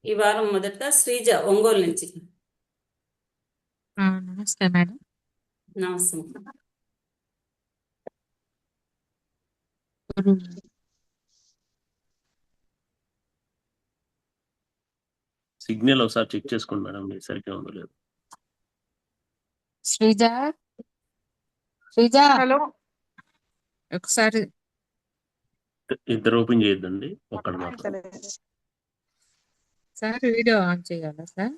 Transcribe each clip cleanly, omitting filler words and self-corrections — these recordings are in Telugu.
ఈ వారం మొదట శ్రీజ ఒంగోలు నుంచి. నమస్తే మేడం. నమస్తే. గురు సిగ్నల్ ఒకసారి చెక్ చేసుకోండి మేడం, మీరు సరిగ్గా ఉందో లేదు. శ్రీజ శ్రీజ హలో ఒకసారి ఇద్దరు ఓపెన్ చేయొద్దండి, ఒక్కడు మాత్రం. సార్ వీడియో ఆన్ చేయాలా సార్?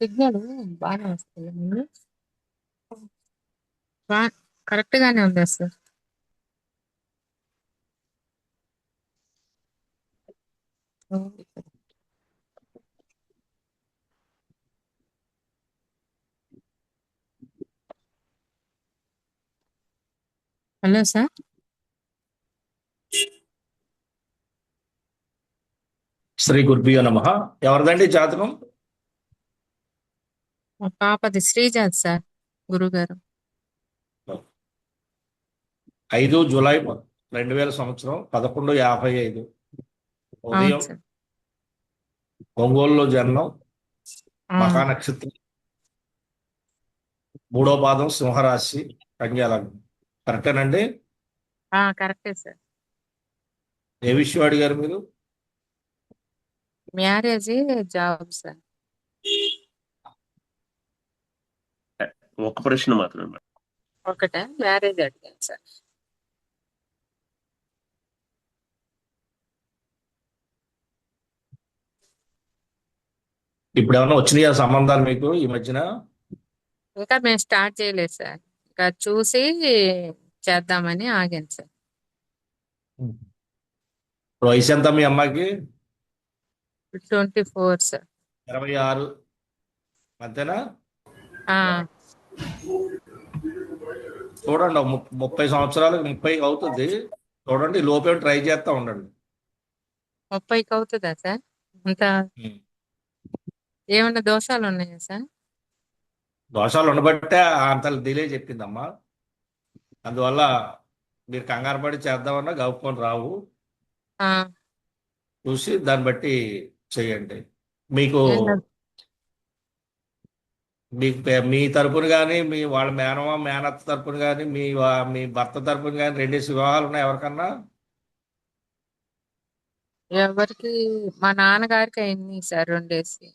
సిగ్నల్ బాగానే వస్తుంది ముందు కరెక్ట్ గానే ఉందా సార్? Hello sir. శ్రీ గురుభ్యో నమః. ఎవరిదండి జాతకం? మా పాపది శ్రీజాత్ సార్, గురుగారు. 5 జూలై 2000 సంవత్సరం 11:55 అవును ఉదయం సార్. ఒంగోలులో జన్మం. ఆ, మఖా నక్షత్రం, 3వ పాదం, సింహరాశి, కన్యా లగ్నం. కరెక్టేనండి? కరెక్టే సార్. ఏ విషయం అడిగారు మీరు? Marriage, job sir. ఒక ప్రశ్న మాత్రమే మేడం. ఒకటే మ్యారేజ్ అడిగాను సార్. ఇప్పుడు ఏమైనా వచ్చినాయా సంబంధాలు మీకు ఈ మధ్యన? ఇంకా మేము స్టార్ట్ చేయలేదు సార్, ఇంకా చూసి చేద్దామని ఆగాను సార్. ఇప్పుడు వయసు ఎంత మీ అమ్మాయికి? 24 సార్. 26 అంతేనా? ఆ, చూడండి, 30 సంవత్సరాలకు 30 అవుతుంది. చూడండి, లోపే ట్రై చేస్తా ఉండండి. 30కి అవుతుందా సార్? అంత ఏమన్నా దోషాలు ఉన్నాయా సార్? దోషాలు ఉండబట్టే అంత డిలే చెప్పిందమ్మా. అందువల్ల మీరు కంగారు పడి చేద్దామన్నా గౌపుకొని రావు. ఆ, చూసి దాన్ని బట్టి చేయండి. మీకు ఏంటో. మీకు మీ తరపున కానీ, మీ వాళ్ళ మేనత్త తరపున కానీ, మీ భర్త తరపున కానీ 2 వివాహాలు ఉన్నాయి ఎవరికన్నా? ఎవరికి? మా నాన్నగారికి అయింది సార్ 2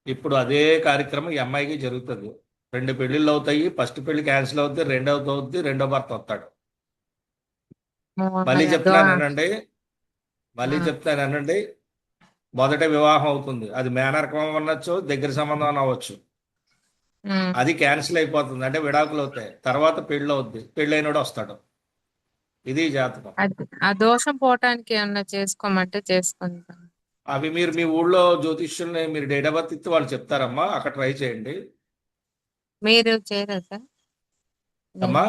ఇప్పుడు అదే కార్యక్రమం ఈ అమ్మాయికి జరుగుతుంది. 2 పెళ్లిళ్ళు అవుతాయి. ఫస్ట్ పెళ్లి క్యాన్సిల్ అవుతుంది, రెండవది అవుతుంది, రెండో భర్త వస్తాడు. మళ్ళీ చెప్తున్నానేనండి, మొదట వివాహం అవుతుంది. అది మేనరకం అవ్వచ్చు, దగ్గర సంబంధం అవ్వచ్చు. అది క్యాన్సిల్ అయిపోతుంది, అంటే విడాకులు అవుతాయి. తర్వాత పెళ్ళి అవుద్ది, పెళ్ళైనోడు వస్తాడు. ఇది జాతకం. ఆ దోషం పోవటానికి ఏమన్నా చేసుకోమంటే చేసుకుంటాం. అవి మీరు మీ ఊళ్ళో జ్యోతిష్యుల్ని మీరు డేట్ ఆఫ్ బర్త్ ఇస్తే వాళ్ళు చెప్తారమ్మా, అక్కడ ట్రై చేయండి మీరు చేయరా సార్? అమ్మా.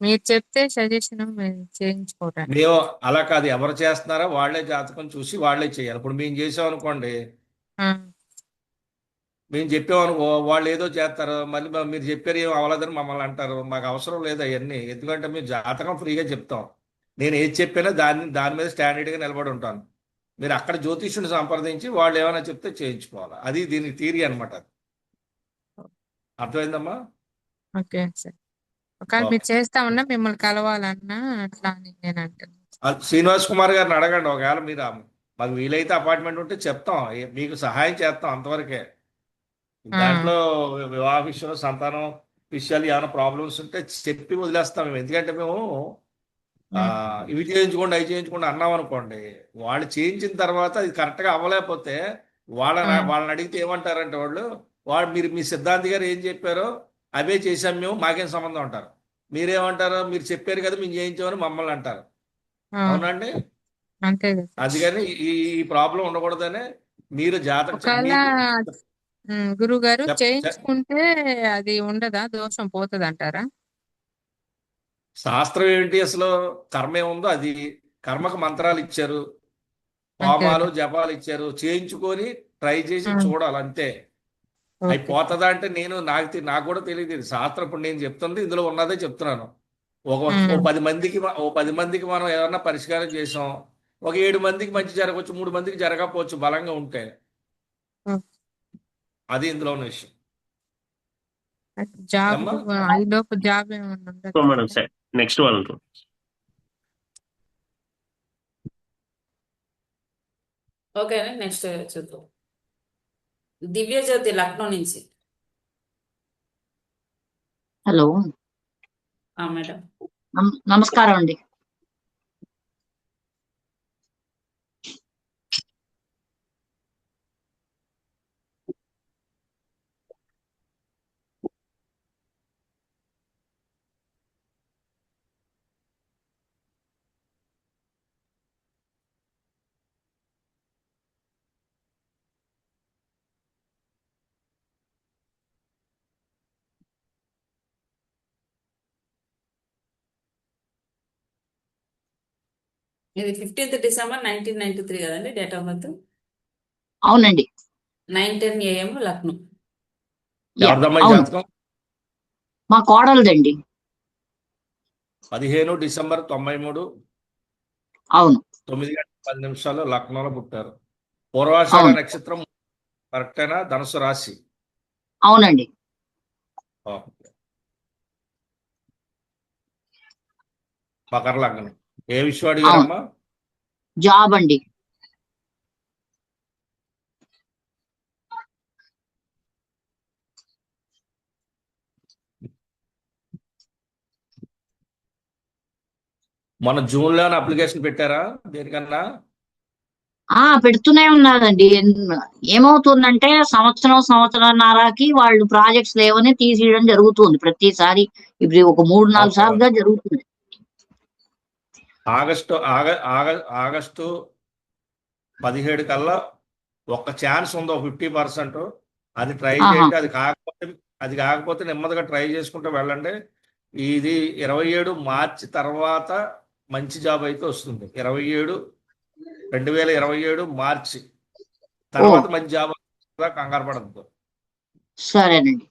మీరు చెప్తే సజెషన్ మేము చేయించుకోవటానికి. మేము అలా కాదు, ఎవరు చేస్తున్నారో వాళ్ళే జాతకం చూసి వాళ్ళే చేయాలి. ఇప్పుడు మేము చేసాం అనుకోండి, ఆ, మేము చెప్పామనుకో, వాళ్ళు ఏదో చేస్తారు, మళ్ళీ మీరు చెప్పారు ఏం అవ్వలేదని మమ్మల్ని అంటారు. మాకు అవసరం లేదు అవన్నీ, ఎందుకంటే మేము జాతకం ఫ్రీగా చెప్తాం. నేను ఏది చెప్పినా దాని మీద స్టాండర్డ్గా నిలబడి ఉంటాను. మీరు అక్కడ జ్యోతిష్యుని సంప్రదించి వాళ్ళు ఏమైనా చెప్తే చేయించుకోవాలి. అది దీనికి థియరీ అనమాట. అర్థమైందమ్మా? Okay sir. ఒకవేళ మీరు ఓకే. చేస్తామన్నా మిమ్మల్ని కలవాలన్నా అట్లా అని నేను అంటాను. శ్రీనివాస్ కుమార్ గారిని అడగండి, ఒకవేళ మీరు మాకు వీలైతే అపార్ట్మెంట్ ఉంటే చెప్తాం, మీకు సహాయం చేస్తాం అంతవరకే. దాంట్లో వివాహ విషయంలో, సంతానం విషయాలు ఏమైనా ప్రాబ్లమ్స్ ఉంటే చెప్పి వదిలేస్తాం మేము. ఎందుకంటే మేము ఇవి చేయించుకోండి అవి చేయించుకోండి అన్నాం అనుకోండి, వాళ్ళు చేయించిన తర్వాత అది కరెక్ట్గా అవ్వలేకపోతే వాళ్ళని అడిగితే ఏమంటారంటే వాళ్ళు మీరు మీ సిద్ధాంతి గారు ఏం చెప్పారో అవే చేశాం మేము, మాకేం సంబంధం అంటారు. మీరేమంటారు? మీరు చెప్పారు కదా మేము చేయించామని మమ్మల్ని అంటారు. అవునండి? అంతే కదా సార్. అందుకని ఈ ప్రాబ్లం ఉండకూడదనే మీరు జాతకం ఒకవేళ మీకు గురువు గారు చెప్ చెప్- చేయించుకుంటే అది ఉండదా, దోషం పోతుంది అంటారా? శాస్త్రం ఏంటి అసలు? కర్మ ఏముందో అది. కర్మకు మంత్రాలు ఇచ్చారు, అంతే హోమాలు కదా. జపాలు ఇచ్చారు, చేయించుకొని ట్రై చేసి చూడాలి అంతే. అవి ఓకే. పోతుందా అంటే నాకు కూడా తెలియదు. ఇది శాస్త్రం. ఇప్పుడు నేను చెప్తుంది ఇందులో ఉన్నదే చెప్తున్నాను. ఓ 10 మందికి మనం ఏమన్నా పరిష్కారం చేసాం, ఒక 7 మందికి మంచి జరగవచ్చు, 3 మందికి జరగకపోవచ్చు బలంగా ఉంటే. ఉం. అది ఇందులో ఉన్న విషయం. జాబ్ ఏమ్మా? ఈ లోపు జాబ్ ఏమన్నా ఉండదు సో మేడం కదా? నెక్స్ట్ వాళ్ళు ఓకే నెక్స్ట్ చూద్దాం. దివ్య జ్యోతి లక్నో నుంచి. Hello, madam. నమస్కారం అండి. ఇది 15th December 1993 కదండి డేట్ ఆఫ్ బర్త్. అవునండి. 9:10 AM లక్నో. యా, ఎవరిదమ్మా ఈ అవును, జాతకం? మా కోడలదండి. 15 డిసెంబర్ 93, అవును, 9:10 లక్నోలో పుట్టారు. పూర్వాషాఢ అవును, నక్షత్రం కరెక్టేనా? ధనుసు రాశి. అవునండి. ఓకే. మకర లగ్నం. ఏ విషయం అవును, అడిగారమ్మా? జాబ్ అండి. మన జూన్ లోనే అప్లికేషన్ పెట్టారా దేనికన్నా? పెడుతూనే ఉన్నారండి. ఏమవుతుందంటే సంవత్సరంన్నరకి వాళ్ళు ప్రాజెక్ట్స్ లేవని తీసేయడం జరుగుతుంది ప్రతిసారి. ఇప్పుడు ఒక 3-4 ఓకే. సార్లుగా జరుగుతుంది. ఆగస్టు 17 కల్లా ఒక ఛాన్స్ ఉంది, ఒక 50%. అది ట్రై ఆహా, చేయండి. అది కాకపోతే నెమ్మదిగా ట్రై చేసుకుంటూ వెళ్ళండి. ఇది 27 మార్చి తర్వాత మంచి జాబ్ అయితే వస్తుంది. 2027 మార్చి ఓ, తర్వాత మంచి జాబ్ వస్తుందా, కంగారు పడద్దు. సరేనండి.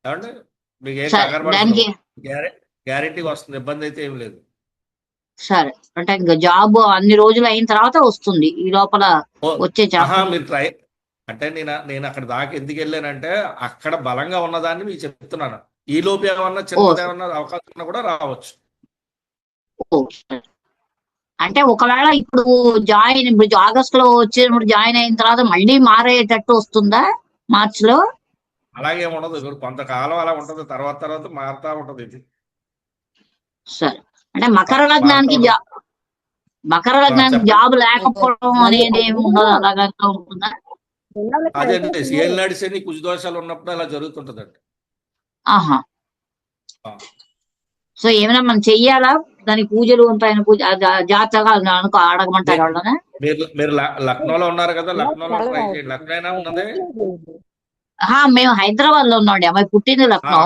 ఏమండి? మీకు ఏం సరే, కంగారు పడదు. దానికి గ్యారెంటీగా వస్తుంది, ఇబ్బంది అయితే ఏం లేదు. సరే అంటే ఇంకా జాబ్ అన్ని రోజులు అయిన తర్వాత వస్తుంది. ఈ లోపల వచ్చే ఆహా, చేస్తాను. మీరు ట్రై అంటే నేను అక్కడ దాకా ఎందుకు వెళ్ళానంటే అక్కడ బలంగా ఉన్నదాన్ని మీకు చెప్తున్నాను. ఈ లోపు ఏమన్నా ఓ, చిన్నదేమన్నా అవకాశం ఉన్నా కూడా రావచ్చు. ఓ, సరే. అంటే ఒకవేళ ఇప్పుడు ఆగస్ట్ లో వచ్చేటప్పుడు జాయిన్ అయిన తర్వాత మళ్ళీ మారేటట్టు వస్తుందా మార్చ్ లో? అలాగే ఉండదు, ఇప్పుడు కొంతకాలం అలా ఉంటుంది, తర్వాత మారుతా ఉంటది ఇది. సరే, అంటే మకర మారుతా లగ్నానికి ఉంటుంది. చెప్పండి. జాబ్ లేకపోవడం అనేది ఏమి ఉండదు, అలాగా ఉంటుందా? అదే అండి, ఏలినాడు శని కుజ దోషాలు ఉన్నప్పుడు అలా జరుగుతుంటదండి. ఆహా. ఆ. సో ఏమైనా మనం చెయ్యాలా దానికి? పూజలు ఉంటాయని జాతకాలు అడగమంటారు మీ- వాళ్ళనే? మీరు లక్నోలో ఉన్నారు కదా, లక్నోలో ట్రై చేయండి. లక్నో అయినా ఉన్నది. మేము హైదరాబాద్ లో ఉన్నాండి. అమ్మాయి పుట్టింది ఆ, లక్నో.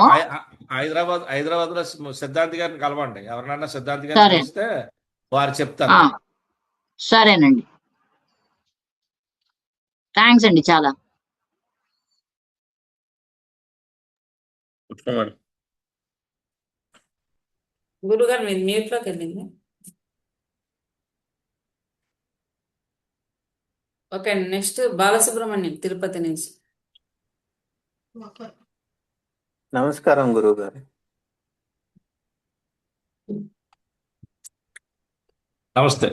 హైదరాబాద్ లో సిద్ధాంతి గారిని కలవండి. ఎవరినైనా సిద్ధాంతి గారిని సరే, కలిస్తే వారు చెప్తారు. సరేనండి. థ్యాంక్స్ అండి చాలా. మేడం. గురుగారు మీరు మ్యూట్ లోకి వెళ్ళింది. ఓకే అండి నెక్స్ట్ బాలసుబ్రహ్మణ్యం తిరుపతి నుంచి. నమస్కారం గురువు గారు. నమస్తే.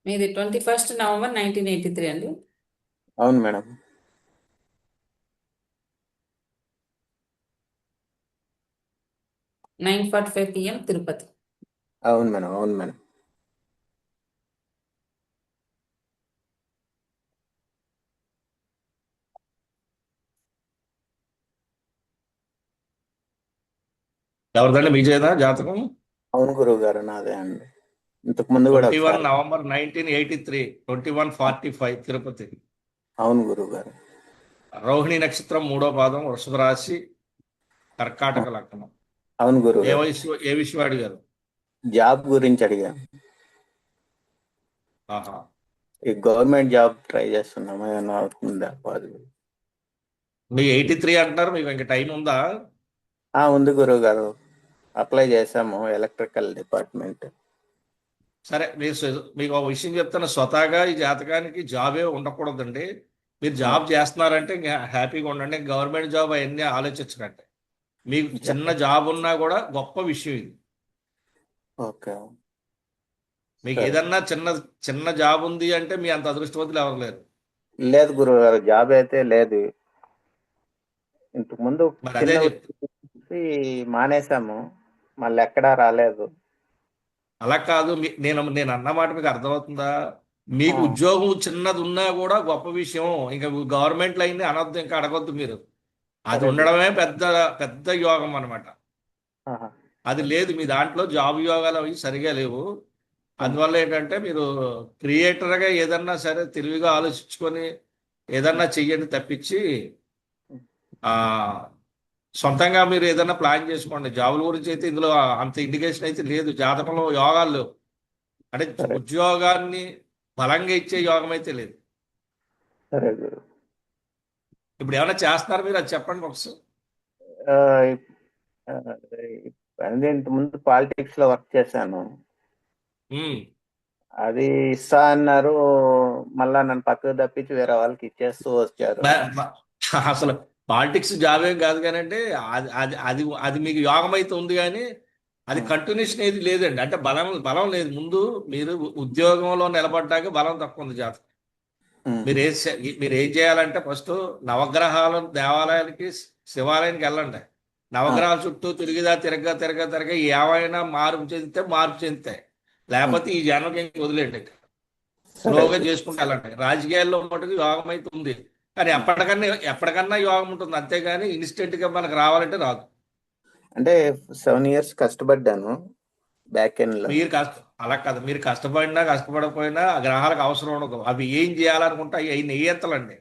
మీది 21st November 1983 అండి. అవును మేడం. 9:45 PM తిరుపతి. అవును మేడం. అవును మేడం. ఎవరిదండి మీ చేదా జాతకం? అవును గురువు గారు, నాదే అండి. ఇంతకు ముందు కూడా 21 ఒకసారి. November 1983, 21:45 తిరుపతి. అవును గురువు గారు. రోహిణి నక్షత్రం 3వ పాదం, వృషభ రాశి, కర్కాటక లగ్నం. అవును గురువు ఏ గారు. విషయం అడిగారు? జాబ్ గురించి అడిగాను. ఆహా. ఈ గవర్నమెంట్ జాబ్ ట్రై చేస్తున్నాము, ఏమైనా అవుతుందా పాసిబుల్? మీ 83 అంటున్నారు, మీకు ఇంకా టైం ఉందా? ఉంది గురువు గారు, అప్లై చేశాము ఎలక్ట్రికల్ డిపార్ట్మెంట్. సరే, మీకు ఒక విషయం చెప్తాను. స్వతహాగా ఈ జాతకానికి జాబే ఉండకూడదండి. మీరు జాబ్ చేస్తున్నారంటే ఇంకా హ్యాపీగా ఉండండి. గవర్నమెంట్ జాబ్ అవన్నీ ఆలోచించకండి. మీకు చిన్న జాబ్ ఉన్నా కూడా గొప్ప విషయం ఇది. ఓకే. మీకు సరే. ఏదన్నా చిన్న జాబ్ ఉంది అంటే మీ అంత అదృష్టవంతులు ఎవరు లేరు. లేదు గురువు గారు, జాబ్ అయితే లేదు. ఇంతకు ముందు మరి అదే చిన్న చెప్తా. ఉద్యోగం మానేశాము, మళ్ళీ ఎక్కడా రాలేదు. అలా కాదు, నేను అన్న మాట మీకు అర్థమవుతుందా? మీకు ఆ. ఉద్యోగం చిన్నది ఉన్నా కూడా గొప్ప విషయం. ఇంకా గవర్నమెంట్ లైన్ అనొద్దు, ఇంకా అడగొద్దు మీరు. అది సరే. ఉండడమే పెద్ద పెద్ద యోగం అనమాట. ఆహా. అది లేదు మీ దాంట్లో. జాబ్ యోగాలు అవి సరిగా లేవు. అందువల్ల ఏంటంటే మీరు క్రియేటర్గా ఏదన్నా సరే తెలివిగా ఆలోచించుకొని ఏదన్నా చెయ్యండి తప్పించి ఆ సొంతంగా మీరు ఏదన్నా ప్లాన్ చేసుకోండి. జాబుల గురించి అయితే ఇందులో అంత ఇండికేషన్ అయితే లేదు. జాతకంలో యోగాలు లేవు. అంటే సరే. ఉద్యోగాన్ని బలంగా ఇచ్చే యోగం అయితే లేదు. సరే గురు. ఇప్పుడు ఏమైనా చేస్తున్నారు మీరు? అది చెప్పండి ఒకసారి. ఆ, ఆ, అంటే ఇంత ముందు పాలిటిక్స్ లో వర్క్ చేశాను. ఉమ్. అది ఇస్తా అన్నారు, మళ్ళా నన్ను పక్కకు తప్పించి వేరే వాళ్ళకి ఇచ్చేస్తూ వచ్చారు. అసలు పాలిటిక్స్ జాబ్ ఏం కాదు కానీ అంటే అది అది అది అది మీకు యోగం అయితే ఉంది కానీ అది కంటిన్యూషన్ ఏది లేదండి. అంటే బలం లేదు. ముందు మీరు ఉద్యోగంలో నిలబడ్డాక బలం తక్కువ ఉంది జాతకం. మీరు ఏం చేయాలంటే ఫస్ట్ నవగ్రహాల దేవాలయానికి శివాలయానికి వెళ్ళండి. నవగ్రహాల చుట్టూ తిరగగా ఏమైనా మార్పు చెందితే లేకపోతే ఈ జన్మకి వదిలేండి. స్లోగా చేసుకుంటూ వెళ్ళండి. రాజకీయాల్లో మటుకు యోగం అయితే ఉంది కానీ ఎప్పటికన్నా యోగం ఉంటుంది, అంతేగాని ఇన్స్టెంట్ గా మనకు రావాలంటే రాదు. అంటే 7 years కష్టపడ్డాను బ్యాక్ ఎండ్ లో. అలా కాదు, మీరు కష్టపడకపోయినా ఆ గ్రహాలకు అవసరం ఉండదు. అవి ఏం చేయాలనుకుంటే అవి నియంతలండి.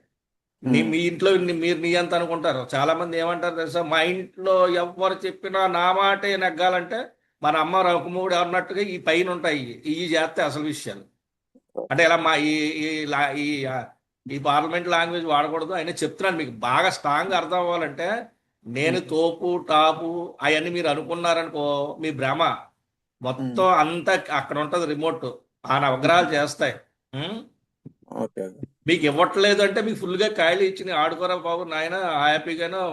మీ ఇంట్లో మీరు నియంత అనుకుంటారు. చాలా మంది ఏమంటారు తెలుసా, మా ఇంట్లో ఎవరు చెప్పినా నా మాటే నెగ్గాలంటే మన అమ్మ రకుమూడు అన్నట్టుగా ఈ పైన ఉంటాయి. ఇవి చేస్తే అసలు విషయాలు అంటే ఇలా మా ఈ పార్లమెంట్ లాంగ్వేజ్ వాడకూడదు. అయినా చెప్తున్నాను మీకు బాగా స్ట్రాంగ్ అర్థం అవ్వాలంటే. నేను తోపు టాపు అవన్నీ మీరు అనుకున్నారనుకో, మీ భ్రమ మొత్తం అంతా అక్కడ ఉంటది. రిమోట్ ఆ నవగ్రహాలు చేస్తాయి. మీకు ఇవ్వట్లేదు అంటే మీకు ఫుల్గా కాయలు ఇచ్చి ఆడుకోరా బాబు నాయన హ్యాపీగాను.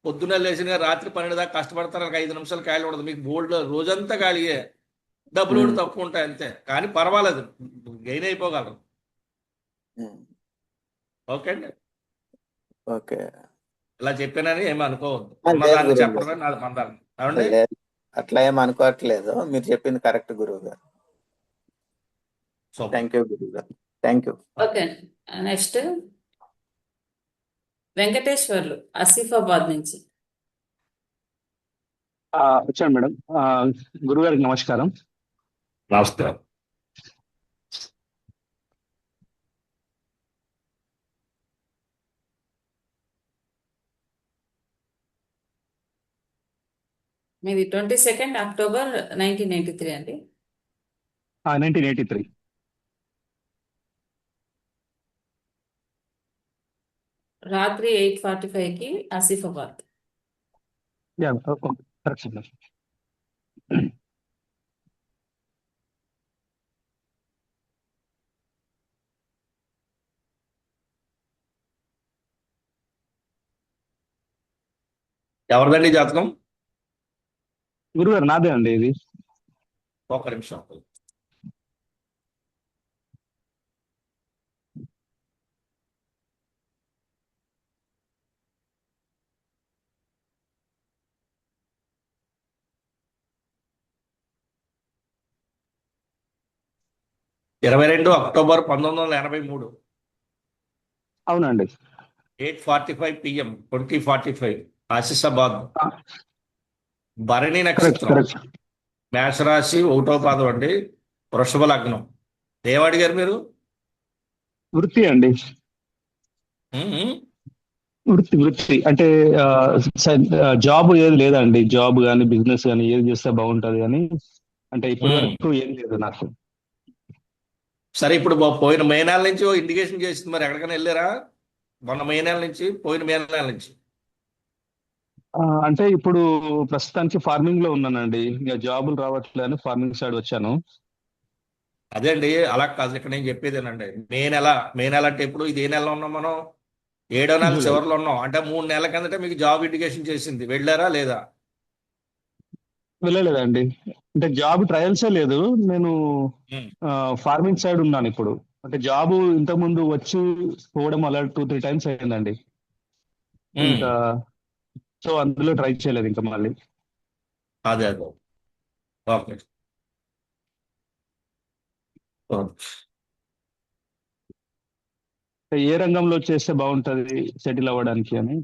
పొద్దున్న లేచిన రాత్రి 12 దాకా కష్టపడతారు, 5 నిమిషాలు కాయలు ఉండదు. మీకు బోల్డ్ రోజంతా ఖాళీయే, డబ్బులు కూడా తక్కువ ఉంటాయి అంతే. కానీ పర్వాలేదు, గెయిన్ అయిపోగలరు. ఓకే అండి. ఓకే. ఇలా చెప్పానని ఏమి అనుకోవద్దు. ఉన్నదాన్ని చెప్పడమే నాది మందాన్ని. ఏమండి? అట్లా ఏం అనుకోవట్లేదు, మీరు చెప్పింది కరెక్ట్ గురువు గారు. థ్యాంక్ యూ గురువు గారు. Thank you. Okay. Next Venkateswarlu Asifabad నుంచి. వచ్చాను మేడం. గురుగారికి నమస్కారం. నమస్కారం. మీది 22 అక్టోబర్ 1993 అండి. 1983. రాత్రి 8:45కి ఆసిఫాబాద్. Correct madam. ఎవరిదండి జాతకం? గురుగారు నాదే అండి ఇది. ఒక్క నిమిషం. అక్టోబర్ 1983. అవునండి. 8:45 PM 2045 ఆసిఫాబాద్. భరణి నక్షత్రం, మేషరాశి, 1వ పాదం అండి, వృషభ లగ్నం. ఏమడిగారు మీరు? వృత్తి అండి. వృత్తి అంటే జాబ్ ఏది లేదండి. జాబ్ కానీ బిజినెస్ కానీ ఏది చేస్తే బాగుంటది అని అంటే ఇప్పటి వరకు ఏం లేదు నాకు. సరే ఇప్పుడు పోయిన మే నెల నుంచి ఇండికేషన్ చేసింది, మరి ఎక్కడికైనా వెళ్ళారా? మొన్న మే నెల నుంచి, పోయిన మే నెల నుంచి. అంటే ఇప్పుడు ప్రస్తుతానికి ఫార్మింగ్ లో ఉన్నానండి. ఇంకా జాబులు రావట్లేదు, ఫార్మింగ్ సైడ్ వచ్చాను. అదే అండి, అలా కాదు, ఇక్కడ నేను చెప్పేదేనండి. మే నెల అంటే ఇప్పుడు ఇది ఏ నెలలో ఉన్నాం మనం? 7వ నెల జూలై. చివరిలో ఉన్నాం. అంటే 3 నెలల కిందట మీకు జాబ్ ఇండికేషన్ చేసింది, వెళ్ళారా లేదా? వెళ్ళలేదండి. అంటే జాబ్ ట్రయల్సే లేదు. నేను ఉమ్, ఫార్మింగ్ సైడ్ ఉన్నాను ఇప్పుడు. అంటే జాబ్ ఇంతకుముందు వచ్చి పోవడం అలా 2-3 టైమ్స్ అయిందండి. ఉమ్, ఇంకా సో అందులో ట్రై చేయలేదు ఇంకా మళ్ళీ. అదే అదే, ఓకే. ఏ రంగంలో చేస్తే బాగుంటది సెటిల్ అవ్వడానికి అని.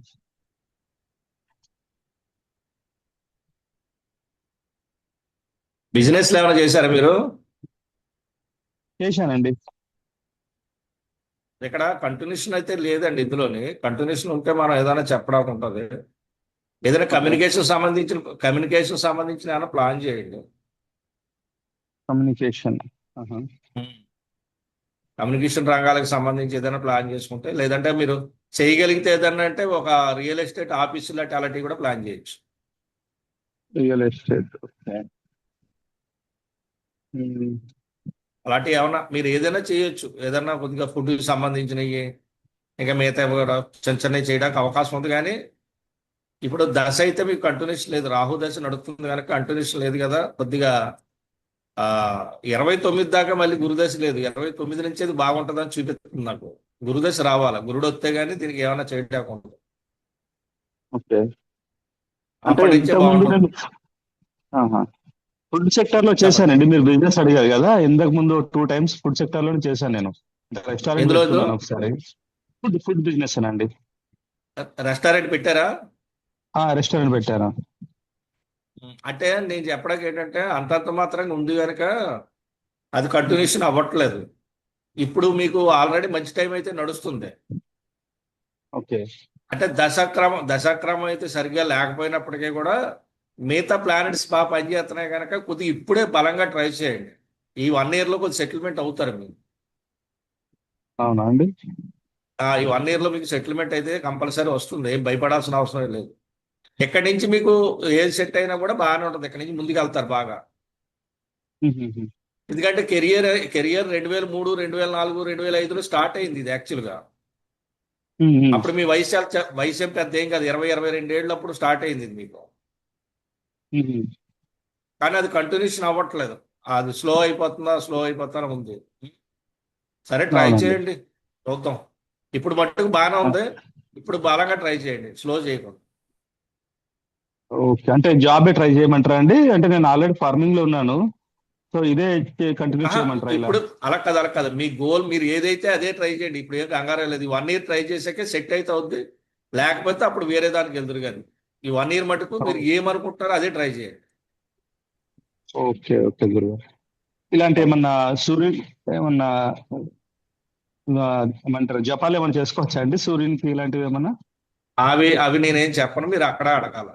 బిజినెస్ ఏమైనా చేశారా మీరు? చేశానండి. ఇక్కడ కంటిన్యూషన్ అయితే లేదండి. ఇందులోని కంటిన్యూషన్ ఉంటే మనం ఏదైనా చెప్పడానికి ఉంటుంది. ఏదైనా కమ్యూనికేషన్ సంబంధించిన ఏమైనా ప్లాన్ చేయండి. కమ్యూనికేషన్. కమ్యూనికేషన్ రంగాలకు సంబంధించి ఏదైనా ప్లాన్ చేసుకుంటే, లేదంటే మీరు చేయగలిగితే ఏదన్నా అంటే ఒక రియల్ ఎస్టేట్ ఆఫీసు లాంటి అలాంటివి కూడా ప్లాన్ చేయొచ్చు. Real estate. అలాంటివి ఏమన్నా మీరు ఏదైనా చేయొచ్చు. ఏదన్నా కొద్దిగా ఫుడ్కి సంబంధించినవి, ఇంకా మిగతా కూడా చిన్న చిన్నవి చేయడానికి అవకాశం ఉంది. కానీ ఇప్పుడు దశ అయితే మీకు కంటిన్యూషన్ లేదు, రాహు దశ నడుస్తుంది కనుక కంటిన్యూషన్ లేదు కదా. కొద్దిగా 29 దాకా మళ్ళీ గురుదశ లేదు. 29 నుంచి అది బాగుంటుందని చూపిస్తుంది నాకు. గురుదశ రావాలా, గురుడు వస్తే గానీ దీనికి ఏమైనా చేయడానికి ఉంటుంది. ఓకే. అంటే అప్పటి నుంచే ఇంతకుముందు బాగుంటుంది. నేను ఫుడ్ సెక్టర్ లో చెప్పండి. చేశానండి. మీరు బిజినెస్ అడిగారు కదా, ఇంతకు ముందు 2 టైమ్స్ ఫుడ్ సెక్టర్ లోనే చేశాను నేను. రెస్టారెంట్ ఎందులో పెట్టుకున్నాను ఒకసారి. ఫుడ్ బిజినెస్ అండి. రెస్టారెంట్ పెట్టారా? రెస్టారెంట్ పెట్టాను. అంటే నేను చెప్పడానికి ఏంటంటే అంతంత మాత్రంగా ఉంది కనుక అది కంటిన్యూషన్ అవ్వట్లేదు. ఇప్పుడు మీకు ఆల్రెడీ మంచి టైం అయితే నడుస్తుంది. ఓకే. అంటే దశక్రమం అయితే సరిగ్గా లేకపోయినప్పటికీ కూడా మిగతా ప్లానెట్స్ బాగా పనిచేస్తున్నాయి కనుక కొద్దిగా ఇప్పుడే బలంగా ట్రై చేయండి. ఈ 1 year లో కొద్దిగా సెటిల్మెంట్ అవుతారు మీరు. అవునా అండి? ఈ 1 year లో మీకు సెటిల్మెంట్ అయితే కంపల్సరీ వస్తుంది. ఏం భయపడాల్సిన అవసరం లేదు. ఎక్కడి నుంచి మీకు ఏది సెట్ అయినా కూడా బాగానే ఉంటుంది. ఎక్కడి నుంచి ముందుకు వెళ్తారు బాగా. ఎందుకంటే కెరియర్ 2003, 2004, 2005లో స్టార్ట్ అయింది ఇది యాక్చువల్గా. అప్పుడు మీ వయసు ఏం పెద్ద ఏం కాదు, 20-22 ఏళ్ళు అప్పుడు స్టార్ట్ అయింది ఇది మీకు. కానీ అది కంటిన్యూషన్ అవ్వట్లేదు. అది స్లో అయిపోతానే ఉంది. సరే, ట్రై అవునండి. చేయండి, చూద్దాం. ఇప్పుడు మట్టుకు బాగానే ఉంది. ఇప్పుడు బలంగా ట్రై చేయండి, స్లో చేయకుండా. ఓకే. అంటే జాబే ట్రై చేయమంటారా అండి? అంటే నేను ఆల్రెడీ ఫార్మింగ్ లో ఉన్నాను. సో ఇదే కంటిన్యూ చేయమంటారా ఇలా? ఇప్పుడు అలా కాదు. మీ గోల్ మీరు ఏదైతే అదే ట్రై చేయండి. ఇప్పుడు ఏం కంగారం లేదు. ఈ 1 year ట్రై చేసాకే సెట్ అయితే అవుద్ది. లేకపోతే అప్పుడు వేరే దానికి వెళ్తురు. కానీ ఈ 1 year మటుకు మీరు ఏమనుకుంటున్నారో అదే ట్రై చేయండి. ఓకే. ఓకే గురుగారు. ఇలాంటి ఏమన్నా ఏమన్నా ఏమంటారు, జపాలు ఏమన్నా చేసుకోవచ్చా అండి సూర్యునికి, ఇలాంటివి ఏమన్నా? అవి నేనేం చెప్పను, మీరు అక్కడ అడగాల.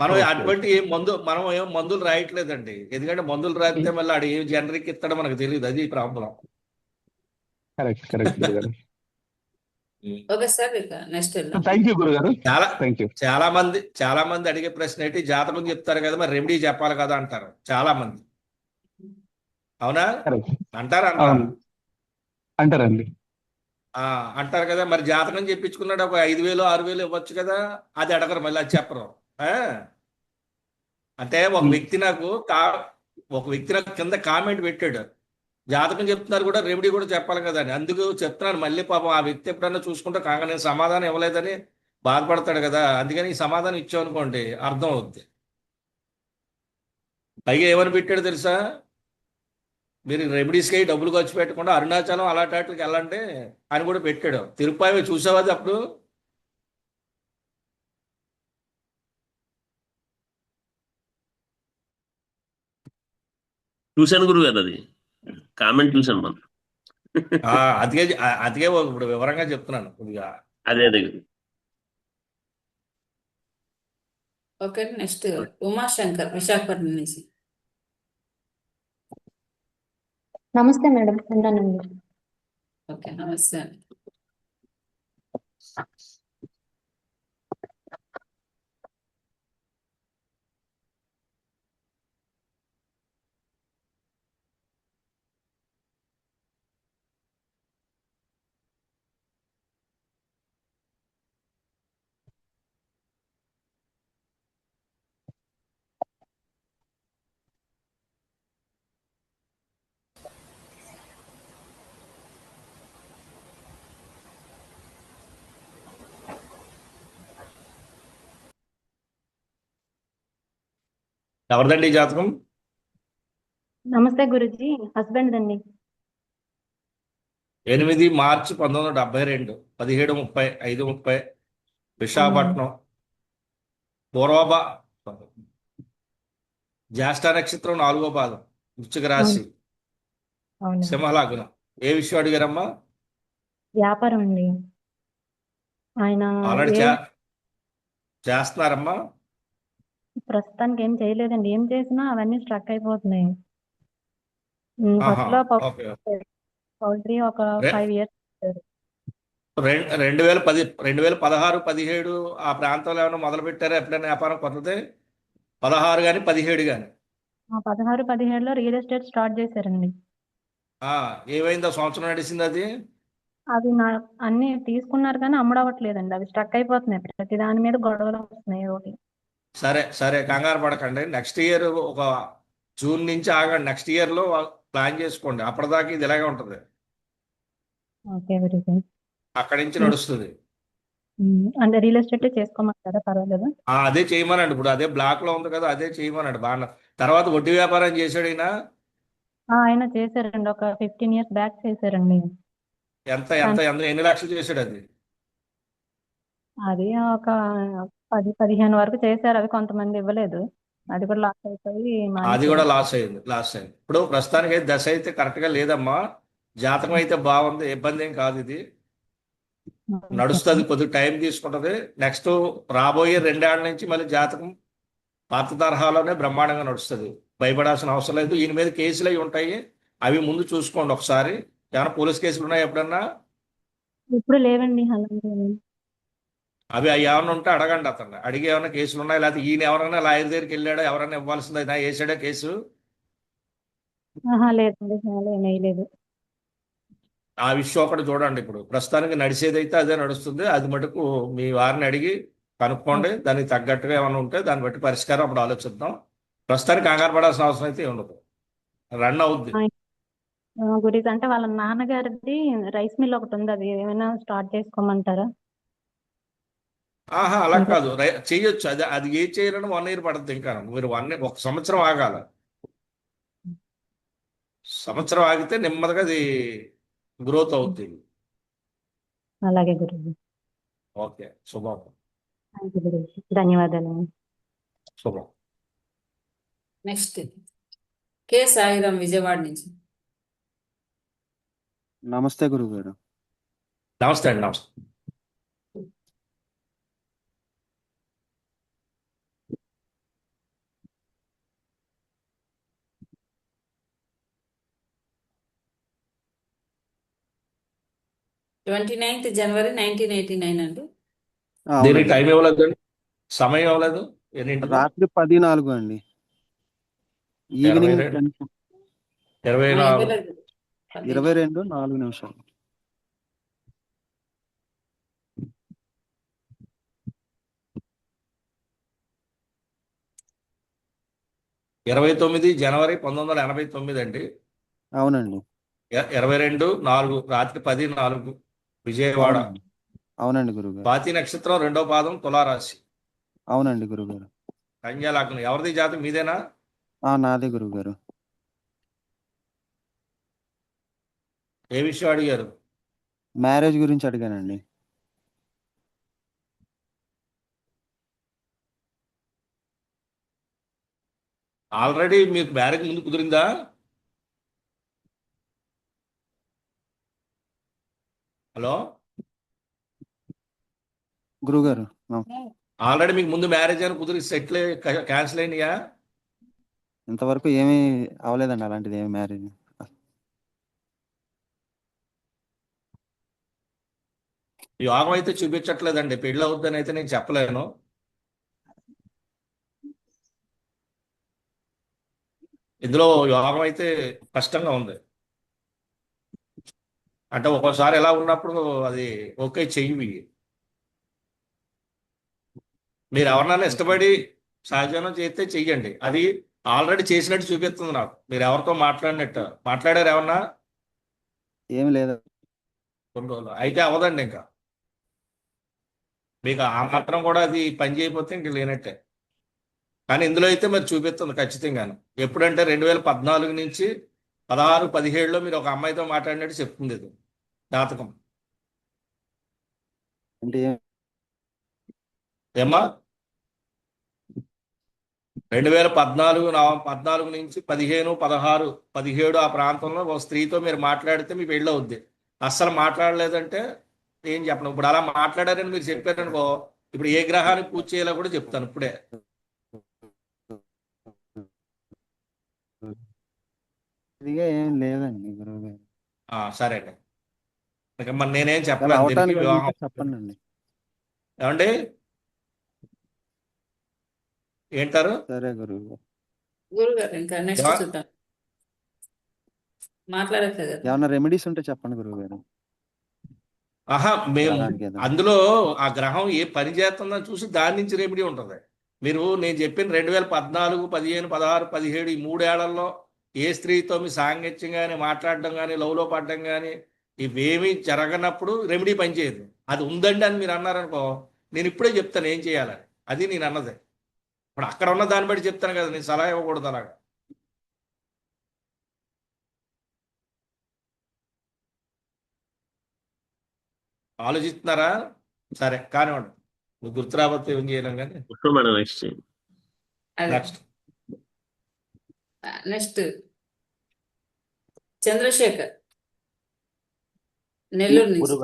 మనం ఓకే. అటువంటి మనం ఏం మందులు రాయట్లేదండి. ఎందుకంటే మందులు రాస్తే మళ్ళీ ఆడు ఏ జనరిక్ ఇస్తాడో మనకు తెలియదు. అది ప్రాబ్లం. కరెక్ట్ గురుగారు. ఓకే సార్, ఇక నెక్స్ట్ వెళ్దాం. థ్యాంక్ యూ గురుగారు. చాలా థ్యాంక్ యూ. చాలా మంది అడిగే ప్రశ్న ఏంటి, జాతకం చెప్తారు కదా, మరి రెమెడీ చెప్పాలి కదా అంటారు చాలా మంది. అవునా? కరెక్ట్. అంటారా? అవును, అంటారండి. అంటారు కదా. మరి జాతకం చెప్పించుకున్నాడు, ఒక 5,000, 6,000 ఇవ్వచ్చు కదా. అది అడగరు, మళ్ళీ అది చెప్పరు. అంటే ఒక వ్యక్తి నాకు కింద కామెంట్ పెట్టాడు, జాతకం చెప్తున్నారు కూడా రెమెడీ కూడా చెప్పాలి కదా అని. అందుకు చెప్తున్నాను మళ్ళీ. పాపం ఆ వ్యక్తి ఎప్పుడన్నా చూసుకుంటే కాగా నేను సమాధానం ఇవ్వలేదని బాధపడతాడు కదా. అందుకని ఈ సమాధానం ఇచ్చామనుకోండి అర్థం అవుద్ది. పైగా ఏమని పెట్టాడు తెలుసా, మీరు రెమెడీస్కి డబ్బులు ఖర్చు పెట్టకుండా అరుణాచలం అలాంటి వాటికి వెళ్ళండి అని కూడా పెట్టాడు. తిరుపతి చూసావాది అప్పుడు? చూశాను గురుగారు, అది కామెంట్ చూశాను మనం. అందుకే ఇప్పుడు వివరంగా చెప్తున్నాను కొద్దిగా. అదే ఓకే, నెక్స్ట్ ఉమాశంకర్, విశాఖపట్నం నుంచి. నమస్తే మేడం, ఉన్నానండి. ఓకే, నమస్తే అండి. ఎవరిదండి ఈ జాతకం? నమస్తే గురుజీ, హస్బెండ్ అండి. 8 మార్చి 1972, 17:30, 5:30, విశాఖపట్నం. పూర్వభా జ్యేష్ఠ నక్షత్రం 4వ పాదం, వృశ్చిక రాశి, అవును. సింహలగ్నం. ఏ విషయం అడిగారమ్మా? వ్యాపారం అండి. ఆయన ఆల్రెడీ ఏ చేస్తున్నారమ్మా? ప్రస్తుతానికి ఏం చేయలేదండి. ఏం చేసినా అవన్నీ స్ట్రక్ అయిపోతున్నాయి. ఆహా, ఫస్ట్ లో ఓకే. పౌల్ట్రీ ఒక రె- 5 years. 2016, 17 ఆ ప్రాంతంలో ఏమైనా మొదలు పెట్టారా ఎప్పుడైనా వ్యాపారం కొత్తది? 16 కానీ 17 కానీ? 16, 17లో రియల్ ఎస్టేట్ స్టార్ట్ చేశారండి. ఏమైందో సంవత్సరం నడిచింది అది? అవి అన్ని తీసుకున్నారు కానీ అమ్ముడవట్లేదండి. అవి స్ట్రక్ అయిపోతున్నాయి. ప్రతి దాని మీద గొడవలు వస్తున్నాయి ఒకటి. సరే సరే, కంగారు పడకండి. నెక్స్ట్ ఇయర్ ఒక జూన్ నుంచి ఆగండి. నెక్స్ట్ ఇయర్లో ప్లాన్ చేసుకోండి. అప్పటిదాకా ఇది ఇలాగే ఉంటుంది. ఓకే గురుజీ. అక్కడి నుంచి నడుస్తుంది. అంటే రియల్ ఎస్టేట్ చేసుకోమంటారా? పర్వాలేదు. అదే చేయమనండి. ఇప్పుడు అదే బ్లాక్ లో ఉంది కదా, అదే చేయమనండి. బాగా తర్వాత వడ్డీ వ్యాపారం చేశాడు ఈయన. ఆయన చేశారండి, ఒక 15 years బ్యాక్ చేశారండి. ఎంత ఎంత ఎంత ఎన్ని లక్షలు చేశాడు అది? అది ఒక 10-15 వరకు చేశారు. అవి కొంతమంది ఇవ్వలేదు. అది కూడా లాస్ అయిపోయి అది కూడా లాస్ అయింది. ఇప్పుడు ప్రస్తుతానికి అయితే దశ అయితే కరెక్ట్ గా లేదమ్మా. జాతకం అయితే బాగుంది, ఇబ్బంది ఏం కాదు. ఇది నడుస్తుంది, కొద్దిగా టైం తీసుకుంటది. నెక్స్ట్ రాబోయే 2 ఏళ్ల నుంచి మళ్ళీ జాతకం పాత తరహాలోనే బ్రహ్మాండంగా నడుస్తుంది. భయపడాల్సిన అవసరం లేదు. ఈయన మీద కేసులు అవి ఉంటాయి, అవి ముందు చూసుకోండి ఒకసారి. ఏమైనా పోలీస్ కేసులు ఉన్నాయా ఎప్పుడన్నా? ఇప్పుడు లేవండి అలాంటివి. అవి ఏమైనా ఉంటే అడగండి. అతను అడిగి ఏమైనా కేసులు ఉన్నాయా, లేకపోతే ఈయన ఎవరైనా లాయర్ దగ్గరికి వెళ్ళాడా, ఎవరైనా ఇవ్వాల్సిందా, వేసాడా కేసు? లేదండి, వేయలేదు. ఆ విషయం ఒకటి చూడండి. ఇప్పుడు ప్రస్తుతానికి నడిచేదైతే అదే నడుస్తుంది. అది మటుకు మీ వారిని అడిగి కనుక్కోండి. దానికి తగ్గట్టుగా ఏమైనా ఉంటే దాన్ని బట్టి పరిష్కారం అప్పుడు ఆలోచిద్దాం. ప్రస్తుతానికి కంగారు పడాల్సిన అవసరం అయితే ఉండదు. రన్ అవుద్ది. గురించి అంటే వాళ్ళ నాన్నగారిది రైస్ మిల్ ఒకటి ఉంది. అది ఏమైనా స్టార్ట్ చేసుకోమంటారా? అలా కాదు, చెయ్యొచ్చు. అది అది ఏం చేయాలని 1 year పడుతుంది. ఇంకా మీరు 1 సంవత్సరం ఆగాల. సంవత్సరం ఆగితే నెమ్మదిగా అది గ్రోత్ అవుతుంది. అలాగే గురుజీ. ఓకే, శుభం. థ్యాంక్ యూ గురుజీ, ధన్యవాదాలు. శుభం. నెక్స్ట్ కె సాయిరామ్, విజయవాడ నుంచి. నమస్తే గురుగారు. నమస్తే అండి. నమస్తే. January 29, 1989 అండి. దీనికి టైం ఇవ్వలేదండి, సమయం ఇవ్వలేదు. ఎన్నింటి? రాత్రి 10:04 అండి. ఈవినింగ్ 24. 22:04. 29 జనవరి 1989 అండి. అవునండి. 22:04 రాత్రి 10:04 విజయవాడ. అవునండి గురుగారు. స్వాతి నక్షత్రం 2వ పాదం, తులారాశి. అవునండి గురుగారు. కన్యా లగ్నం. ఎవరిది జాతకం? మీదేనా? నాదే గురుగారు. ఏ విషయం అడిగారు? మ్యారేజ్ గురించి అడిగానండి. ఆల్రెడీ మీకు మ్యారేజ్ ముందు కుదిరిందా? హలో, గురుగారు ఆల్రెడీ మీకు ముందు మ్యారేజ్ అని కుదిరి సెటిల్ క్యాన్సిల్ అయినాయా? ఇంతవరకు ఏమీ అవ్వలేదండి, అలాంటిది ఏమి మ్యారేజ్. యోగం అయితే చూపించట్లేదండి. పెళ్ళి అవుద్దని అయితే నేను చెప్పలేను. ఇందులో యోగం అయితే కష్టంగా ఉంది. అంటే ఒక్కోసారి ఎలా ఉన్నప్పుడు అది ఓకే చెయ్యి. మీరు ఎవరినైనా ఇష్టపడి సహజనం చేస్తే చెయ్యండి. అది ఆల్రెడీ చేసినట్టు చూపిస్తుంది నాకు. మీరు ఎవరితో మాట్లాడినట్టు మాట్లాడారు ఏమన్నా ఏమి లేదు. కొన్ని రోజులు అయితే అవ్వదండి. ఇంకా మీకు ఆ మాత్రం కూడా అది పని చేయకపోతే ఇంక లేనట్టే. కానీ ఇందులో అయితే మరి చూపిస్తుంది ఖచ్చితంగాను. ఎప్పుడంటే 2014 నుంచి 16, 17లో మీరు ఒక అమ్మాయితో మాట్లాడినట్టు చెప్తుంది ఇది జాతకం. అంటే ఏమ్మా 2014 14 నుంచి 15, 16, 17 ఆ ప్రాంతంలో ఒక స్త్రీతో మీరు మాట్లాడితే మీ పెళ్ళి అవుద్ది. అస్సలు మాట్లాడలేదంటే ఏం చెప్పను. ఇప్పుడు అలా మాట్లాడారని మీరు చెప్పారనుకో, ఇప్పుడు ఏ గ్రహానికి పూజ చేయాలో కూడా చెప్తాను ఇప్పుడే. ఇదిగా ఏం లేదండి గురువు గారు. సరే అండి. ఇక మరి నేనేం కానీ చెప్పలేదు దీనికి. అవటానికి వివాహం ఉంటే చెప్పండి అండి. ఏమండి ఏంటారు? సరే గురువు గారు. గురుగారు ఇంకా నెక్స్ట్ ఏమ- చూద్దాం. మాట్లాడట్లేదు కదా. ఏమన్నా రెమెడీస్ ఉంటే చెప్పండి గురువు గారు. మేము గ్రహానికి ఏదైనా. అందులో ఆ గ్రహం ఏ పని చేస్తుందని చూసి దాని నుంచి రెమెడీ ఉంటుంది. మీరు నేను చెప్పిన 2014, 15, 16, 17 ఈ 3 ఏళ్లలో ఏ స్త్రీతో మీ సాంగత్యం కానీ మాట్లాడడం కానీ లవ్లో పడడం కానీ ఇవేమీ జరగనప్పుడు రెమెడీ పనిచేయదు. అది ఉందండి అని మీరు అన్నారనుకో, నేను ఇప్పుడే చెప్తాను ఏం చేయాలని. అది నేను అన్నది. ఇప్పుడు అక్కడ ఉన్న దాన్ని బట్టి చెప్తాను కదా, నేను సలహా ఇవ్వకూడదు అలాగా. ఆలోచిస్తున్నారా? సరే కానివ్వండి. నువ్వు గుర్తు రాబోతే ఏం చేయలేం కానీ. మేడం నెక్స్ట్ అదే నెక్స్ట్ నెక్స్ట్ చంద్రశేఖర్ నెల్లూరు నుంచి.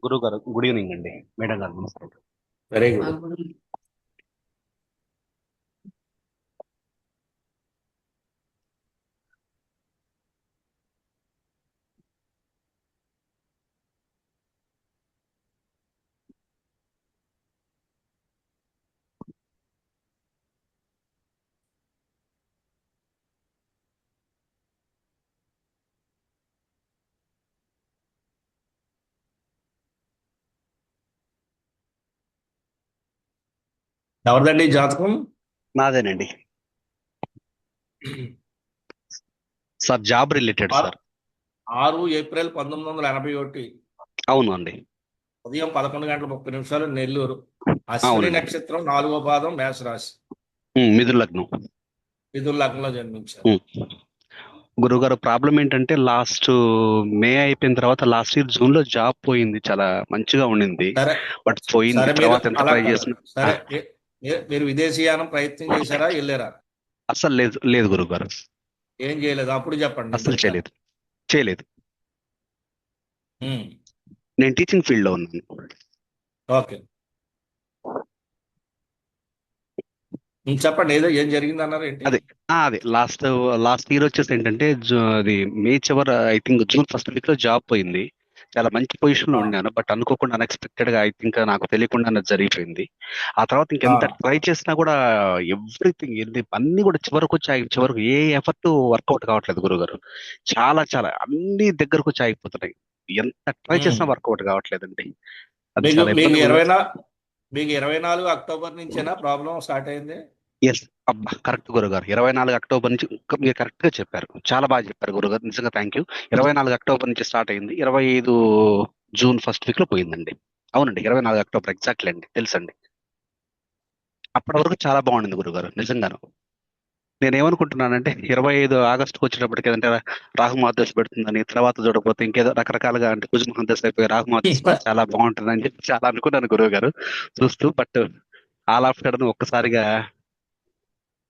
గురుగారు గుడ్ ఈవినింగ్ అండి. మేడం గారు నమస్కారం. వెరీ ఆ గుడ్. గురు- ఎవరిదండి ఈ జాతకం? నాదేనండి sir, job related sir. 6 April 1981 అవును అండి. ఉదయం 11 గంటల 30 నిమిషాలు నెల్లూరు. అశ్విని అవునండి. నక్షత్రం 4వ పాదం మేషరాశి. మిథున లగ్నం. మిథున లగ్నంలో జన్మించారు. గురుగారు ప్రాబ్లం ఏంటంటే లాస్ట్ మే అయిపోయిన తర్వాత లాస్ట్ ఇయర్ జూన్ లో జాబ్ పోయింది. చాలా మంచిగా ఉండింది, సరే బట్ పోయింది. సరే మీరు తర్వాత ఎంత అలా ట్రై కాదు. చేసిన సరే మీరు విదేశీయానం ప్రయత్నం చేశారా, వెళ్ళారా? అస్సలు లేదు లేదు గురుగారు, ఏం చేయలేదు. అప్పుడు చెప్పండి. అస్సలు చేయలేదు చేయలేదు. ఉమ్, నేను టీచింగ్ ఫీల్డ్ లో ఉన్నాను. ఓకే. చెప్పండి ఏదో ఏం జరిగింది అన్నారు ఏంటి? అదే లాస్ట్ ఇయర్ వచ్చేసి ఏంటంటే అది మే చివరి I think June first week లో జాబ్ పోయింది. చాలా మంచి పొజిషన్ లో ఆ, ఉన్నాను, బట్ అనుకోకుండా అన్ఎక్స్పెక్టెడ్ గా ఐ థింక్ నాకు తెలియకుండా అది జరిగిపోయింది. ఆ తర్వాత ఇంకెంత ఆ, ట్రై చేసినా కూడా ఎవ్రీథింగ్ అన్ని కూడా చివరకు వచ్చి చివరకు ఏ ఎఫర్ట్ వర్కౌట్ కావట్లేదు గురుగారు. చాలా చాలా అన్ని దగ్గరకు వచ్చి ఆగిపోతున్నాయి. ఎంత ట్రై ఉమ్. చేసినా వర్కౌట్ కావట్లేదండి. అది మీకు చాలా మీకు ఇబ్బంది. 24 అక్టోబర్ నుంచేనా ప్రాబ్లం స్టార్ట్ అయింది? ఎస్ అబ్బా, కరెక్ట్ గురుగారు. 24 అక్టోబర్ నుంచి మీరు కరెక్ట్ గా చెప్పారు. చాలా బాగా చెప్పారు గురుగారు, నిజంగా థ్యాంక్ యూ. 24 అక్టోబర్ నుంచి స్టార్ట్ అయింది. 25 జూన్ ఫస్ట్ వీక్ లో పోయిందండి. అవునండి, 24 అక్టోబర్ ఎగ్జాక్ట్లీ అండి, తెలుసండి. అప్పటి వరకు చాలా బాగుండింది గురుగారు, నిజంగాను. నేనేమనుకుంటున్నానంటే 25 ఆగస్టుకు వచ్చేటప్పటికి ఏదంటే రాహు మహాదశ పెడుతుందని, తర్వాత చూడకపోతే ఇంకేదో రకరకాలుగా అంటే కుజ మహాదశ అయిపోయి రాహు మహాదశ చాలా బాగుంటుందని చెప్పి చాలా అనుకున్నాను గురువు గారు చూస్తూ. బట్ ఆల్ ఆఫ్ సడన్ ఒక్కసారిగా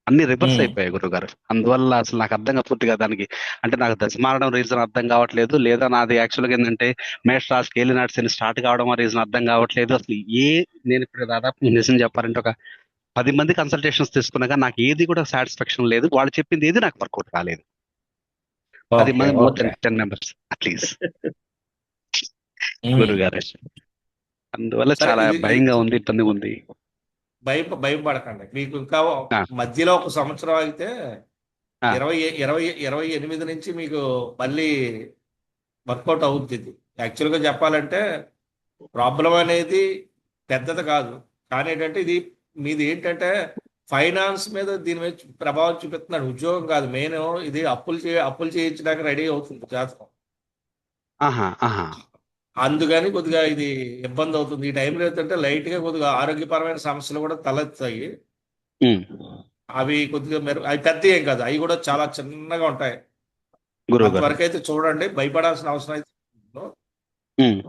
అన్ని రివర్స్ ఉమ్. అయిపోయాయి గురుగారు. అందువల్ల అసలు నాకు అర్థం పూర్తిగా దానికి అంటే నాకు దశ మారడం రీజన్ అర్థం కావట్లేదు, లేదా నాది యాక్చువల్గా ఏంటంటే మేష రాశికి ఏలినాటి శని స్టార్ట్ కావడం రీజన్ అర్థం కావట్లేదు. అసలు నేను ఇప్పుడు దాదాపు నిజం చెప్పాలంటే ఒక 10 మంది కన్సల్టేషన్స్ తీసుకున్నాగా నాకు ఏది కూడా సాటిస్ఫాక్షన్ లేదు. వాళ్ళు చెప్పింది ఏది నాకు వర్కౌట్ కాలేదు. 10 ఓకే మంది more okay. Then 10 members at least um. గురుగారు. అందువల్ల సరే చాలా ఇది భయంగా ఉంది, ఇబ్బందిగా ఉంది. భయపడకండి. మీకు ఇంకా ఆ, మధ్యలో ఒక సంవత్సరం అయితే ఆ, 28 నుంచి మీకు మళ్ళీ వర్కౌట్ అవుతుంది. ఇది యాక్చువల్గా చెప్పాలంటే ప్రాబ్లం అనేది పెద్దది కాదు, కానీ ఏంటంటే ఇది మీది ఏంటంటే ఫైనాన్స్ మీద దీని మీద ప్రభావం చూపిస్తున్నాడు. ఉద్యోగం కాదు మెయిన్. ఇది అప్పులు చేయించడానికి రెడీ అవుతుంది జాతకం. ఆహా, ఆహా. అందుకని కొద్దిగా ఇది ఇబ్బంది అవుతుంది. ఈ టైంలో ఏంటంటే లైట్ గా కొద్దిగా ఆరోగ్యపరమైన సమస్యలు కూడా తలెత్తాయి. ఉమ్, అవి కొద్దిగా అవి పెద్ద ఏం కాదు, అవి కూడా చాలా చిన్నగా ఉంటాయి. గురువు గారు. అంతవరకు అయితే చూడండి, భయపడాల్సిన అవసరం అయితే లేదు. ఉమ్.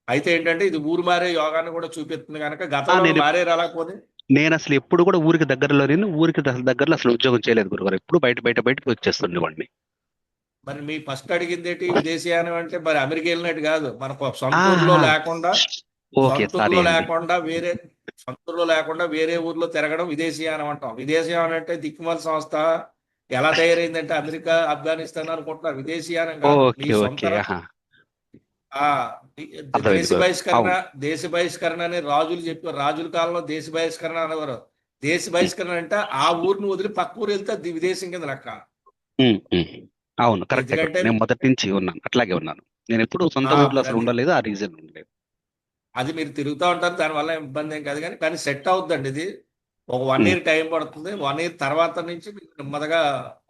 అయితే ఏంటంటే ఇది ఊరు మారే యోగాన్ని కూడా చూపిస్తుంది కనుక ఆ, గతంలో నేను మారే రాకపోతే నేను అసలు ఎప్పుడు కూడా ఊరికి దగ్గరలో నేను ఊరికి దగ్గరలో అసలు ఉద్యోగం చేయలేదు గురుగారు. ఎప్పుడు బయటకు వచ్చేస్తుండే వాడిని. మరి మీ ఫస్ట్ అడిగింది ఏంటి విదేశీయానం అంటే మరి అమెరికా వెళ్ళినట్టు కాదు, మన సొంత ఊర్లో ఆహా, లేకుండా ఓకే, సొంత సారీ ఊర్లో అండి. లేకుండా వేరే ఊర్లో తిరగడం విదేశీయానం అంటాం. విదేశీయానం అంటే దిక్కుమాల సంస్థ ఎలా తయారైందంటే అమెరికా ఆఫ్ఘనిస్తాన్ అనుకుంటున్నారు. విదేశీయానం కాదు, మీ ఓకే, సొంత ఓకే. ఆహా, ఆ అర్థమైంది దేశ గురు. బహిష్కరణ అవును. దేశ బహిష్కరణ అని రాజులు చెప్పారు. రాజుల కాలంలో దేశ బహిష్కరణ అనేవారు. దేశ బహిష్కరణ అంటే ఆ ఊరిని వదిలి పక్క ఊరు వెళ్తే అది విదేశం కింద లెక్క. ఉమ్, ఉమ్. అవును, కరెక్టే. ఎందుకంటే నేను మొదటి నుంచి ఉన్నాను, అట్లాగే ఉన్నాను. నేను ఎప్పుడు సొంత ఊర్లో అసలు అది ఉండలేదు, ఆ రీజన్ ఉండలేదు. అది మీరు తిరుగుతూ ఉంటారు, దానివల్ల ఇబ్బంది ఏం కాదు. కానీ సెట్ అవుతుందండి. ఇది ఒక 1 ఉమ్. ఇయర్ టైం పడుతుంది. 1 ఇయర్ తర్వాత నుంచి మీకు నెమ్మదిగా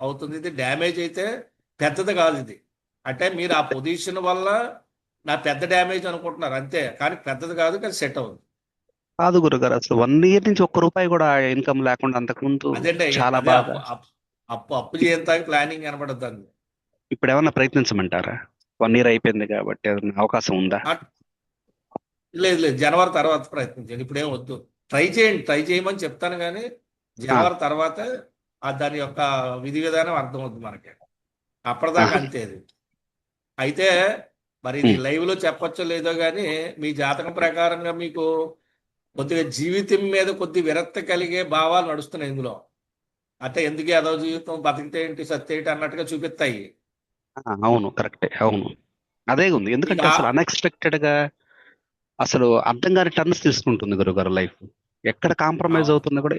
అవుతుంది. ఇది డ్యామేజ్ అయితే పెద్దది కాదు. ఇది అంటే మీరు ఆ పొజిషన్ వల్ల నా పెద్ద డ్యామేజ్ అనుకుంటున్నారు అంతే, కానీ పెద్దది కాదు, కానీ సెట్ అవుతుంది. కాదు గురుగారు, అసలు 1 ఇయర్ నుంచి ఒక్క రూపాయి కూడా ఇన్కమ్ లేకుండా అంతకుముందు అదండి చాలా అదే బాగా. అప్పు చేయంతానికి ప్లానింగ్ కనబడద్దండి. ఇప్పుడు ఏమన్నా ప్రయత్నించమంటారా? 1 ఇయర్ అయిపోయింది కాబట్టి ఏదైనా అవకాశం ఉందా? లేదు, జనవరి తర్వాత ప్రయత్నించండి. ఇప్పుడేం వద్దు. ట్రై చేయమని చెప్తాను, కానీ ఆ, జనవరి తర్వాత దాని యొక్క విధి విధానం అర్థమవుతుంది మనకి. అప్పటిదాకా ఆహా. అంతే. అది అయితే మరి ఇది ఉమ్. లైవ్ లో చెప్పొచ్చో లేదో కానీ మీ జాతకం ప్రకారంగా మీకు కొద్దిగా జీవితం మీద కొద్ది విరక్తి కలిగే భావాలు నడుస్తున్నాయి ఇందులో. అంటే ఎందుకు ఏదో జీవితం బతికితే ఏంటి సత్తే ఏంటి అన్నట్టుగా చూపిస్తాయి. అవును, కరెక్టే. అవును, అదే ఉంది. మీకు ఎందుకంటే అసలు అన్ఎక్స్పెక్టెడ్ గా అసలు అర్థం కాని టర్న్స్ తీసుకుంటుంది గురుగారు లైఫ్. ఎక్కడ కాంప్రమైజ్ అవుతుంది కూడా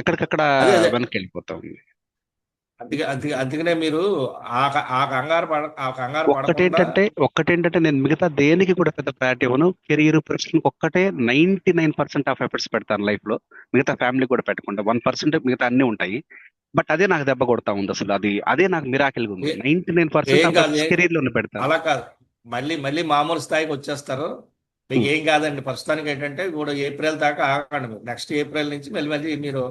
ఎక్కడికక్కడ అదే వెనక్కి వెళ్ళిపోతా ఉంది. అందుకనే మీరు ఆ కంగారు పడకుండా ఒక్కటేంటంటే నేను మిగతా దేనికి కూడా పెద్ద ప్రయారిటీ ఇవ్వను. కెరీర్ ప్రశ్నకి ఒక్కటే 99% ఆఫ్ ఎఫర్ట్స్ పెడతాను లైఫ్ లో. మిగతా ఫ్యామిలీ కూడా పెట్టకుండా 1% మిగతా అన్ని ఉంటాయి. బట్ అదే నాకు దెబ్బ కొడతా ఉంది. అసలు అదే నాకు మిరాకిల్ ఉంది. 99% ఏం ఆఫ్ కాదు, ఎఫర్ట్స్ కెరీర్ లోనే పెడతాను. అలా కాదు. మళ్ళీ మామూలు స్థాయికి వచ్చేస్తారు. మీకు ఏం కాదండి. ప్రస్తుతానికి ఏంటంటే కూడా ఏప్రిల్ దాకా ఆగండి. మీరు నెక్స్ట్ ఏప్రిల్ నుంచి మళ్ళీ మీరు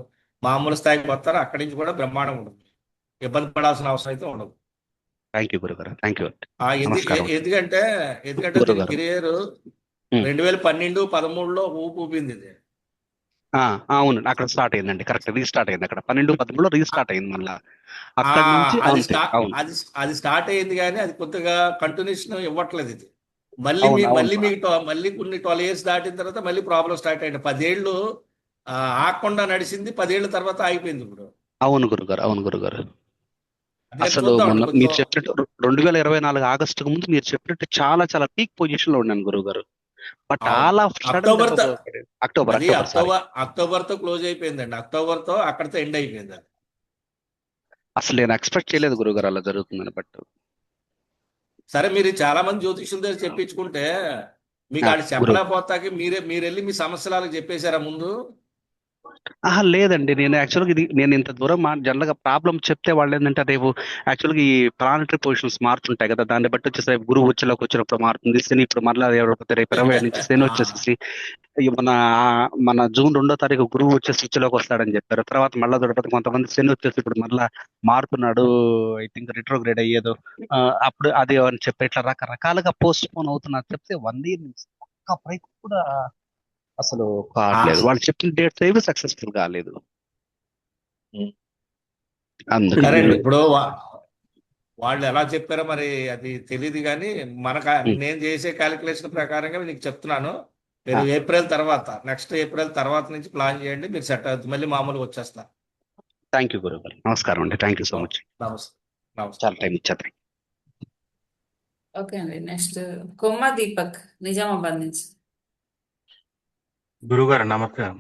మామూలు స్థాయికి వస్తారు. అక్కడి నుంచి కూడా బ్రహ్మాండం ఉంటుంది. ఇబ్బంది పడాల్సిన అవసరం అయితే ఉండదు. థ్యాంక్ యూ గురుగారు, థ్యాంక్ యూ. నమస్కారం ఎందుకంటే దీని గురుగారు. కెరియర్ 2012, 13లో ఊపింది ఇది. అవును, అక్కడ స్టార్ట్ అయిందండి. కరెక్ట్, రీస్టార్ట్ అయింది అక్కడ 12, 13లో రీస్టార్ట్ అయింది మళ్ళా. ఆ, అక్కడ నుంచి అది అంతే. అవును, అది స్టార్ట్ అయింది, కానీ అది కొద్దిగా కంటిన్యూషన్ ఇవ్వట్లేదు. ఇది అవును, మళ్ళీ అవును, మీకు మళ్ళీ కొన్ని 12 years దాటిన తర్వాత మళ్ళీ ప్రాబ్లం స్టార్ట్ అయ్యింది. 10 ఏళ్ళు ఆగకుండా నడిచింది, 10 ఏళ్ళ తర్వాత ఆగిపోయింది ఇప్పుడు. అవును గురుగారు, అవును గురుగారు. అందుకని అసలు చూద్దాం మొన్న కొంచెం. మీరు చెప్పినట్టు 2024 ఆగస్టుకు ముందు మీరు చెప్పినట్టు చాలా చాలా పీక్ పొజిషన్ లో ఉన్నాను గురుగారు. బట్ అవును. All of sudden October sorry October తో క్లోజ్ అయిపోయిందండి. అక్టోబర్ తో అక్కడితో ఎండ్ అయిపోయింది అది. అసలు నేను ఎక్స్పెక్ట్ చేయలేదు గురుగారు అలా జరుగుతుందని. బట్ సరే, మీరు చాలా మంది జ్యోతిష్యుల దగ్గర చెప్పించుకుంటే మీకు ఆడ గురువు చెప్పలేకపోతాకి మీరు వెళ్ళి మీ సమస్యలు చెప్పేశారా ముందు? లేదండి, నేను యాక్చువల్గా నేను ఇంత దూరం జనరల్ గా ప్రాబ్లం చెప్తే వాళ్ళు ఏంటంటే రేపు యాక్చువల్గా ఈ ప్లానటరీ పొజిషన్స్ మారుతుంటాయి కదా, దాన్ని బట్టి వచ్చేసి రేపు గురువు వచ్చేలోకి వచ్చినప్పుడు మారుతుంది. శని ఇప్పుడు మరలా రేపు 27 నుంచి శని వచ్చేసి మన జూన్ 2వ తారీఖు గురువు వచ్చేసి వచ్చేలోకి వస్తాడని చెప్పారు. తర్వాత మళ్ళా దొరకదు, కొంతమంది శని వచ్చేసి ఇప్పుడు మరలా మారుతున్నాడు, ఐ థింక్ రిట్రోగ్రేడ్ అయ్యేదో అప్పుడు అది అని చెప్పి ఇట్లా రకరకాలుగా పోస్ట్ పోన్ అవుతున్నారు. చెప్తే 1 year నుంచి ఒక్క పైకి కూడా అసలు కావట్లేదు. వాళ్ళు చెప్పిన డేట్స్ ఏవి సక్సెస్ఫుల్ కాలేదు. అందుకని సరే అండి, ఇప్పుడు వాళ్ళు ఎలా చెప్పారో మరి అది తెలియదు, కానీ నేను చేసే క్యాలిక్యులేషన్ ప్రకారంగా నీకు చెప్తున్నాను. మీరు నెక్స్ట్ ఏప్రిల్ తర్వాత నుంచి ప్లాన్ చేయండి, మీరు సెట్ అవుతుంది, మళ్ళీ మామూలుగా వచ్చేస్తారు. థ్యాంక్ యూ గురుగారు, నమస్కారం అండి. Thank you so much. నమస్తే. చాలా టైం ఇచ్చారు. ఓకే అండి. నెక్స్ట్ కొమ్మ దీపక్ నిజామాబాద్ నుంచి. గురుగారు నమస్కారం.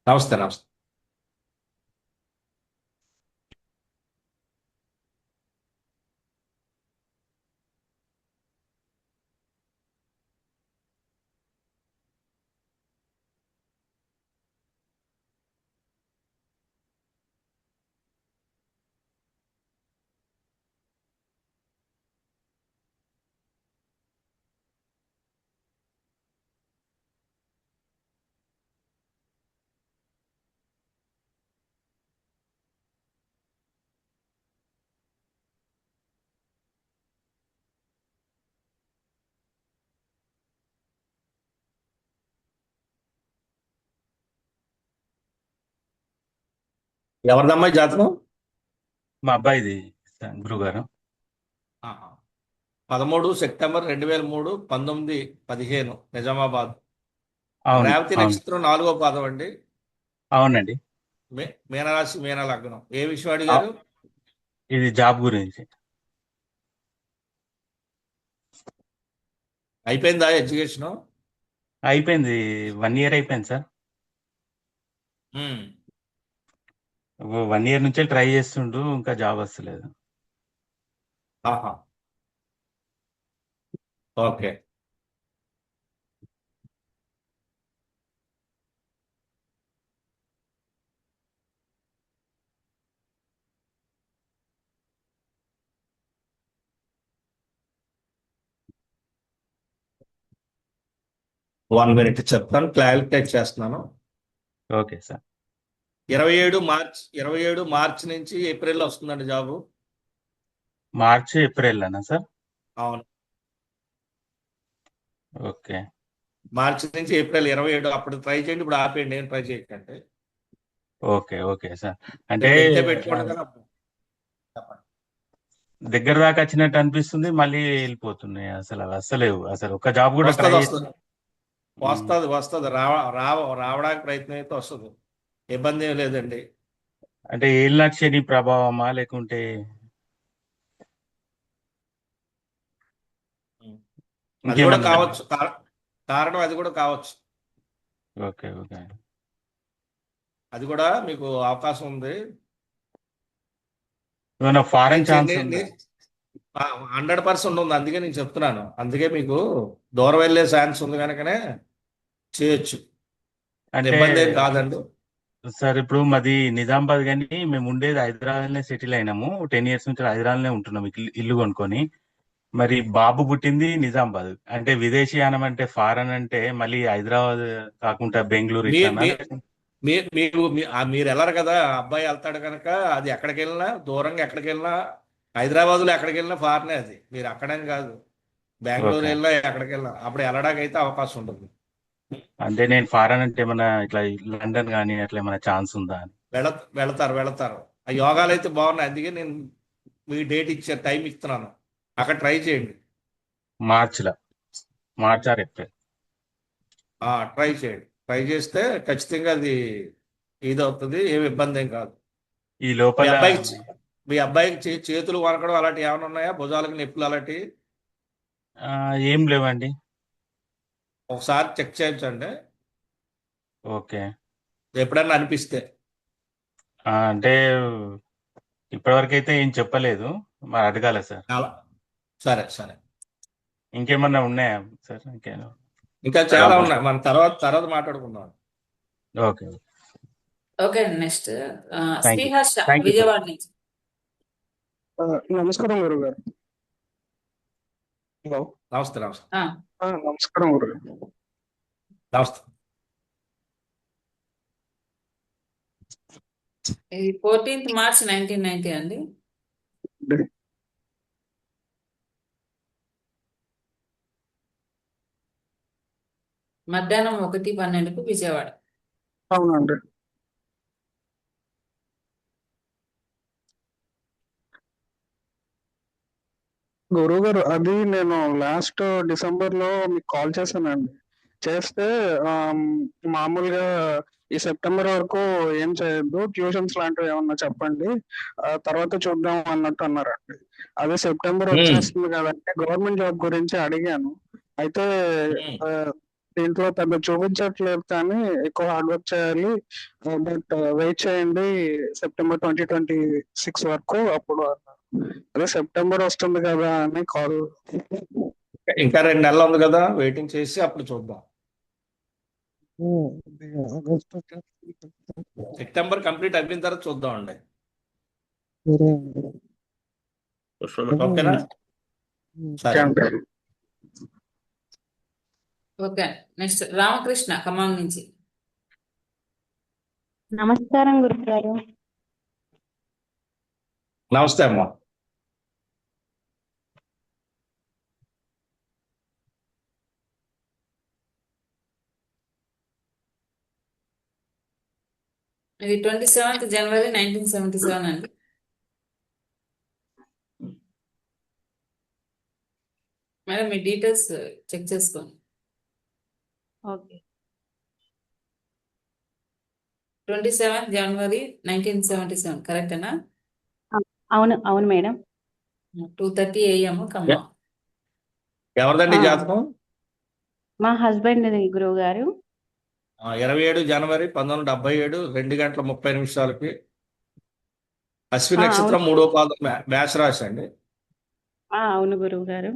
నమస్తే నమస్తే. ఎవరిదమ్మాయి జాతకం? మా అబ్బాయిది గురుగారు. 13 సెప్టెంబర్ 2003 19:15 నిజామాబాద్. అవును రేవతి అవును నక్షత్రం 4వ పాదం అండి. అవునండి. మీనరాశి మీన లగ్నం. ఏ విషయం అడిగారు? ఇది జాబ్ గురించి. అయిపోయిందా ఎడ్యుకేషన్? అయిపోయింది, 1 year అయిపోయింది సార్. 1 year నుంచే ట్రై చేస్తుండు, ఇంకా జాబ్ వస్తలేదు. ఆహా, ఓకే. వన్ మినిట్ చెప్తాను, క్లారిఫై చేస్తున్నాను. Okay sir. 27 మార్చ్ నుంచి ఏప్రిల్ వస్తుందండి జాబు. మార్చ్ ఏప్రిల్ అన్నా సార్? అవును, ఓకే మార్చ్ నుంచి ఏప్రిల్ 27. అప్పుడు ట్రై చేయండి, ఇప్పుడు ఆపేయండి, నేను ట్రై చేయకండి. Okay okay sir. అంటే వెంటనే పెట్టుకోండి కదా. చెప్పండి. దగ్గర దాకా వచ్చినట్టు అనిపిస్తుంది, మళ్ళీ వెళ్ళిపోతున్నాయి. అసలు అవి వస్తలేవు. అసలు ఒక జాబ్ కూడా ట్రై వస్తుంది వస్తుంది వస్తుంది రావడానికి ప్రయత్నం అయితే వస్తుంది, ఇబ్బంది ఏం లేదండి. అంటే ఏళ్ళ శని ప్రభావమా లేకుంటే అది కూడా ఇంకేమన్నా? కావచ్చు, కారణం అది కూడా కావచ్చు. ఓకే ఓకే అది కూడా మీకు అవకాశం ఉంది. ఏమైనా ఫారెన్ ఛాన్స్ ఉందా? 100% ఉంది, అందుకే నేను చెప్తున్నాను. అందుకే మీకు దూరం వెళ్ళే ఛాన్స్ ఉంది కనుకనే చేయొచ్చు, అంటే ఇబ్బంది ఏం కాదండి. సార్ ఇప్పుడు మాది నిజామాబాద్, కానీ మేము ఉండేది హైదరాబాద్లోనే సెటిల్ అయినాము. 10 years నుంచి హైదరాబాద్లోనే ఉంటున్నాం, ఇల్లు కొనుక్కొని. మరి బాబు పుట్టింది నిజామాబాద్. అంటే విదేశీయానం అంటే ఫారెన్ అంటే మళ్ళీ హైదరాబాద్ కాకుండా బెంగళూరు మీ ఇట్లానా? మీ- మీరు మీరు వెళ్ళరు కదా, అబ్బాయి వెళ్తాడు కనుక అది ఎక్కడికి వెళ్ళినా, దూరంగా ఎక్కడికి వెళ్ళినా, హైదరాబాద్లో ఎక్కడికి వెళ్ళినా ఫారినే. అది మీరు అక్కడని కాదు, బెంగళూరు ఓకే. వెళ్ళినా ఎక్కడికి వెళ్ళినా అప్పుడు వెళ్ళడానికి అయితే అవకాశం ఉంటుంది. అంటే నేను ఫారెన్ అంటే ఏమైనా ఇట్లా లండన్ కానీ అట్లా ఏమైనా ఛాన్స్ ఉందా అని. వెళతారు. ఆ యోగాలు అయితే బాగున్నాయి, అందుకే నేను మీ డేట్ ఇచ్చే టైం ఇస్తున్నాను. అక్కడ ట్రై చేయండి, మార్చ్ ఆర్ ఏప్రిల్. ట్రై చేయండి. ట్రై చేస్తే ఖచ్చితంగా అది ఇదవుతుంది, ఏమి ఇబ్బంది ఏం కాదు. ఈ లోపల మీ అబ్బాయికి చేతులు వనకడం అలాంటివి ఏమైనా ఉన్నాయా? భుజాలకు నొప్పులు అలాంటివి ఏం లేవండి. ఒకసారి చెక్ చేయించండి, ఓకే. ఎప్పుడన్నా అనిపిస్తే. అంటే ఇప్పటివరకు అయితే ఏం చెప్పలేదు, మరి అడగాలి సార్. సరే. ఇంకేమన్నా ఉన్నాయా సార్? ఇంకేనా? ఇంకా చాలా ఉన్నాయి, మనం తర్వాత మాట్లాడుకుందాం. Okay okay, next thank you. Sriharsha thank you sir. Vijayawada నుంచి. నమస్కారం గురుగారు. హలో, నమస్తే. నమస్కారం గురుగారు. నమస్తే. ఇది 14th మార్చ్ 1990 అండి. మధ్యాహ్నం 1:12 విజయవాడ. అవునండి. గురువు గారు, అది నేను లాస్ట్ డిసెంబర్ లో మీకు కాల్ చేశానండి. చేస్తే మామూలుగా ఈ సెప్టెంబర్ వరకు ఏం చేయొద్దు, ట్యూషన్స్ లాంటివి ఏమన్నా చెప్పండి, తర్వాత చూద్దాం అన్నట్టు అన్నారండి. అదే సెప్టెంబర్ వచ్చేస్తుంది కదంటే గవర్నమెంట్ జాబ్ గురించి అడిగాను. అయితే దీంట్లో పెద్ద చూపించట్లేదు కానీ ఎక్కువ హార్డ్ వర్క్ చేయాలి. బట్ వెయిట్ చేయండి సెప్టెంబర్ 2026 వరకు అప్పుడు అన్నారు. అదే సెప్టెంబర్ వస్తుంది కదా అని కాల్. ఇంకా 2 నెలలు ఉంది కదా, వెయిటింగ్ చేసి అప్పుడు చూద్దాం. సెప్టెంబర్ కంప్లీట్ అయిపోయిన తర్వాత చూద్దాం అండి. ఓకేనా? సరే. ఓకే. నెక్స్ట్ రామకృష్ణ ఖమ్మం నుంచి. నమస్కారం గురుగారు. నమస్తే అమ్మా. ఇది 27th జనవరి 1977 అండి. మేడం మీ డీటెయిల్స్ చెక్ చేసుకోండి. ఓకే. 27th జనవరి 1977 కరెక్టేనా? అవును అవును మేడం. 2:30 AM ఖమ్మం. ఎవరిదండి జాతకం? మా హస్బెండ్ గురువు గారు. 27 జనవరి 1977 2:30 అశ్విని అవును నక్షత్రం 3వ పాదం మేష రాశి అండి. అవును గురువు గారు.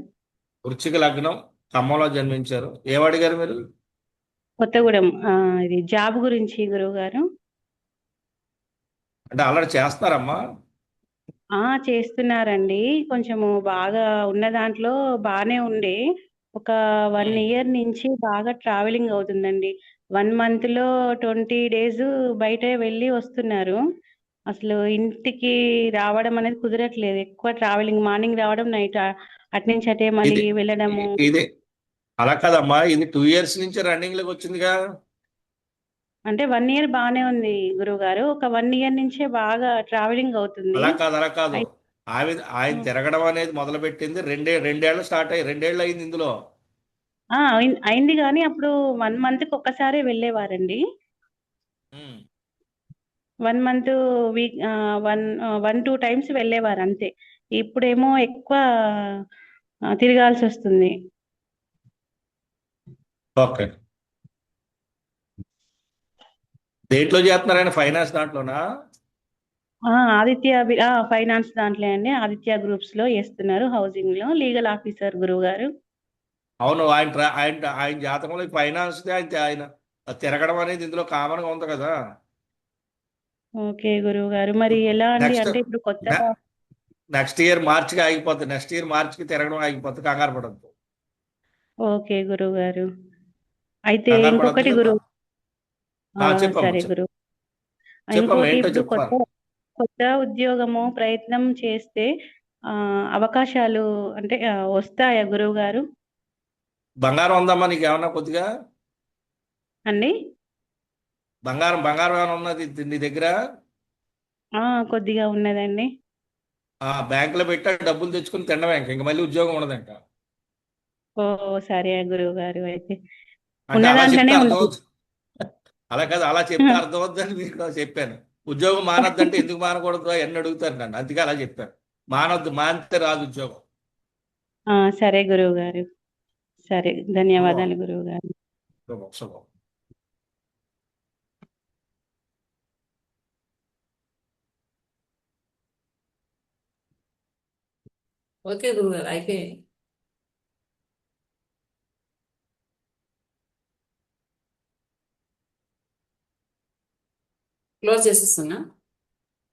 వృశ్చిక లగ్నం, ఖమ్మంలో జన్మించారు. ఏమడిగారు మీరు? కొత్తగూడెం. ఇది జాబ్ గురించి గురువు గారు. అంటే ఆల్రెడీ చేస్తున్నారమ్మా? చేస్తున్నారండి. కొంచెము బాగా ఉన్న దాంట్లో బాగానే ఉండే ఒక 1 year నుంచి బాగా ట్రావెలింగ్ అవుతుందండి. 1 month లో 20 days బయట వెళ్ళి వస్తున్నారు. అసలు ఇంటికి రావడం అనేది కుదరట్లేదు. ఎక్కువ ట్రావెలింగ్, మార్నింగ్ రావడం, నైట్ అటు నుంచి అటే మళ్ళీ ఇది వెళ్ళడము. ఇది అలా కాదమ్మా, ఇది 2 years నుంచి రన్నింగ్ లోకి వచ్చిందిగా. అంటే 1 year బాగానే ఉంది గురువు గారు. ఒక 1 year నుంచే బాగా ట్రావెలింగ్ అవుతుంది. అలా కాదు. అయి- ఆయన ఉమ్. తిరగడం అనేది మొదలు పెట్టింది 2 ఏళ్ళు స్టార్ట్ అయ్యి 2 ఏళ్ళు అయింది ఇందులో. అయింది కానీ అప్పుడు 1 month కి ఒక్కసారి వెళ్ళేవారండి. ఉమ్. 1 month వీక్ 1-2 times వెళ్ళేవారు అంతే. ఇప్పుడేమో ఎక్కువ తిరగాల్సి వస్తుంది. ఓకే. దేంట్లో చేస్తున్నారైనా? ఫైనాన్స్ దాంట్లోనా? ఆదిత్య ఫైనాన్స్ దాంట్లో అండి. ఆదిత్య గ్రూప్స్ లో చేస్తున్నారు, హౌసింగ్ లో లీగల్ ఆఫీసర్ గురువు గారు. అవును. ఆయన జాతకంలో ఫైనాన్స్ ఆయన తిరగడం అనేది ఇందులో కామన్ గా ఉంది కదా. ఓకే గురువు గారు. మరి ఎలా అండి? నెక్స్ట్ అంటే ఇప్పుడు కొత్తగా నెక్స్ట్ ఇయర్ మార్చికి ఆగిపోతుంది. నెక్స్ట్ ఇయర్ మార్చికి తిరగడం ఆగిపోతుంది. కంగారు పడద్దు. ఓకే గురువు గారు. అయితే కంగారు ఇంకొకటి పడద్దు. గురువు. చెప్పమ్మా, సరే గురువు. చెప్పమ్మా, ఇంకోటి ఏంటో ఇప్పుడు చెప్పాలి. కొత్త ఉద్యోగము ప్రయత్నం చేస్తే అవకాశాలు అంటే వస్తాయా గురువు గారు? బంగారం ఉందమ్మా నీకు ఏమన్నా కొద్దిగా? అండి బంగారం ఏమైనా ఉన్నది నీ దగ్గర? కొద్దిగా ఉన్నదండి. బ్యాంకులో పెట్టా డబ్బులు తెచ్చుకుని తినడమే, ఇంక మళ్ళీ ఉద్యోగం ఉండదంట. ఓ సరే గురువు గారు. అయితే అంటే ఉన్న అలా చెప్తే దాంట్లోనే ఉన్నది. అర్థమవుతుంది. అలా కాదు, అలా చెప్తే అర్థమవుతుందని మీకు చెప్పాను. ఉద్యోగం మానొద్దంటే ఎందుకు మానకూడదు అని అడుగుతారు నన్ను. అందుకే అలా చెప్పాను. మానొద్దు, మానితే రాదు ఉద్యోగం. సరే గురువు గారు. సరే, ధన్యవాదాలు గురువు గారు. శుభం. ఓకే గురుగారు, అయిపోయాయి. క్లోజ్ చేసేస్తున్నా.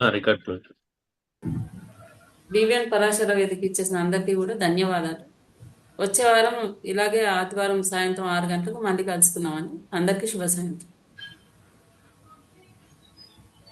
Record close. డివిఎన్ పరాశర వేదిక ఇచ్చేసిన అందరికీ కూడా ధన్యవాదాలు. వచ్చే వారం ఇలాగే ఆదివారం సాయంత్రం 6 గంటలకు మళ్ళీ కలుసుకుందామని. అందరికీ శుభ సాయంత్రం.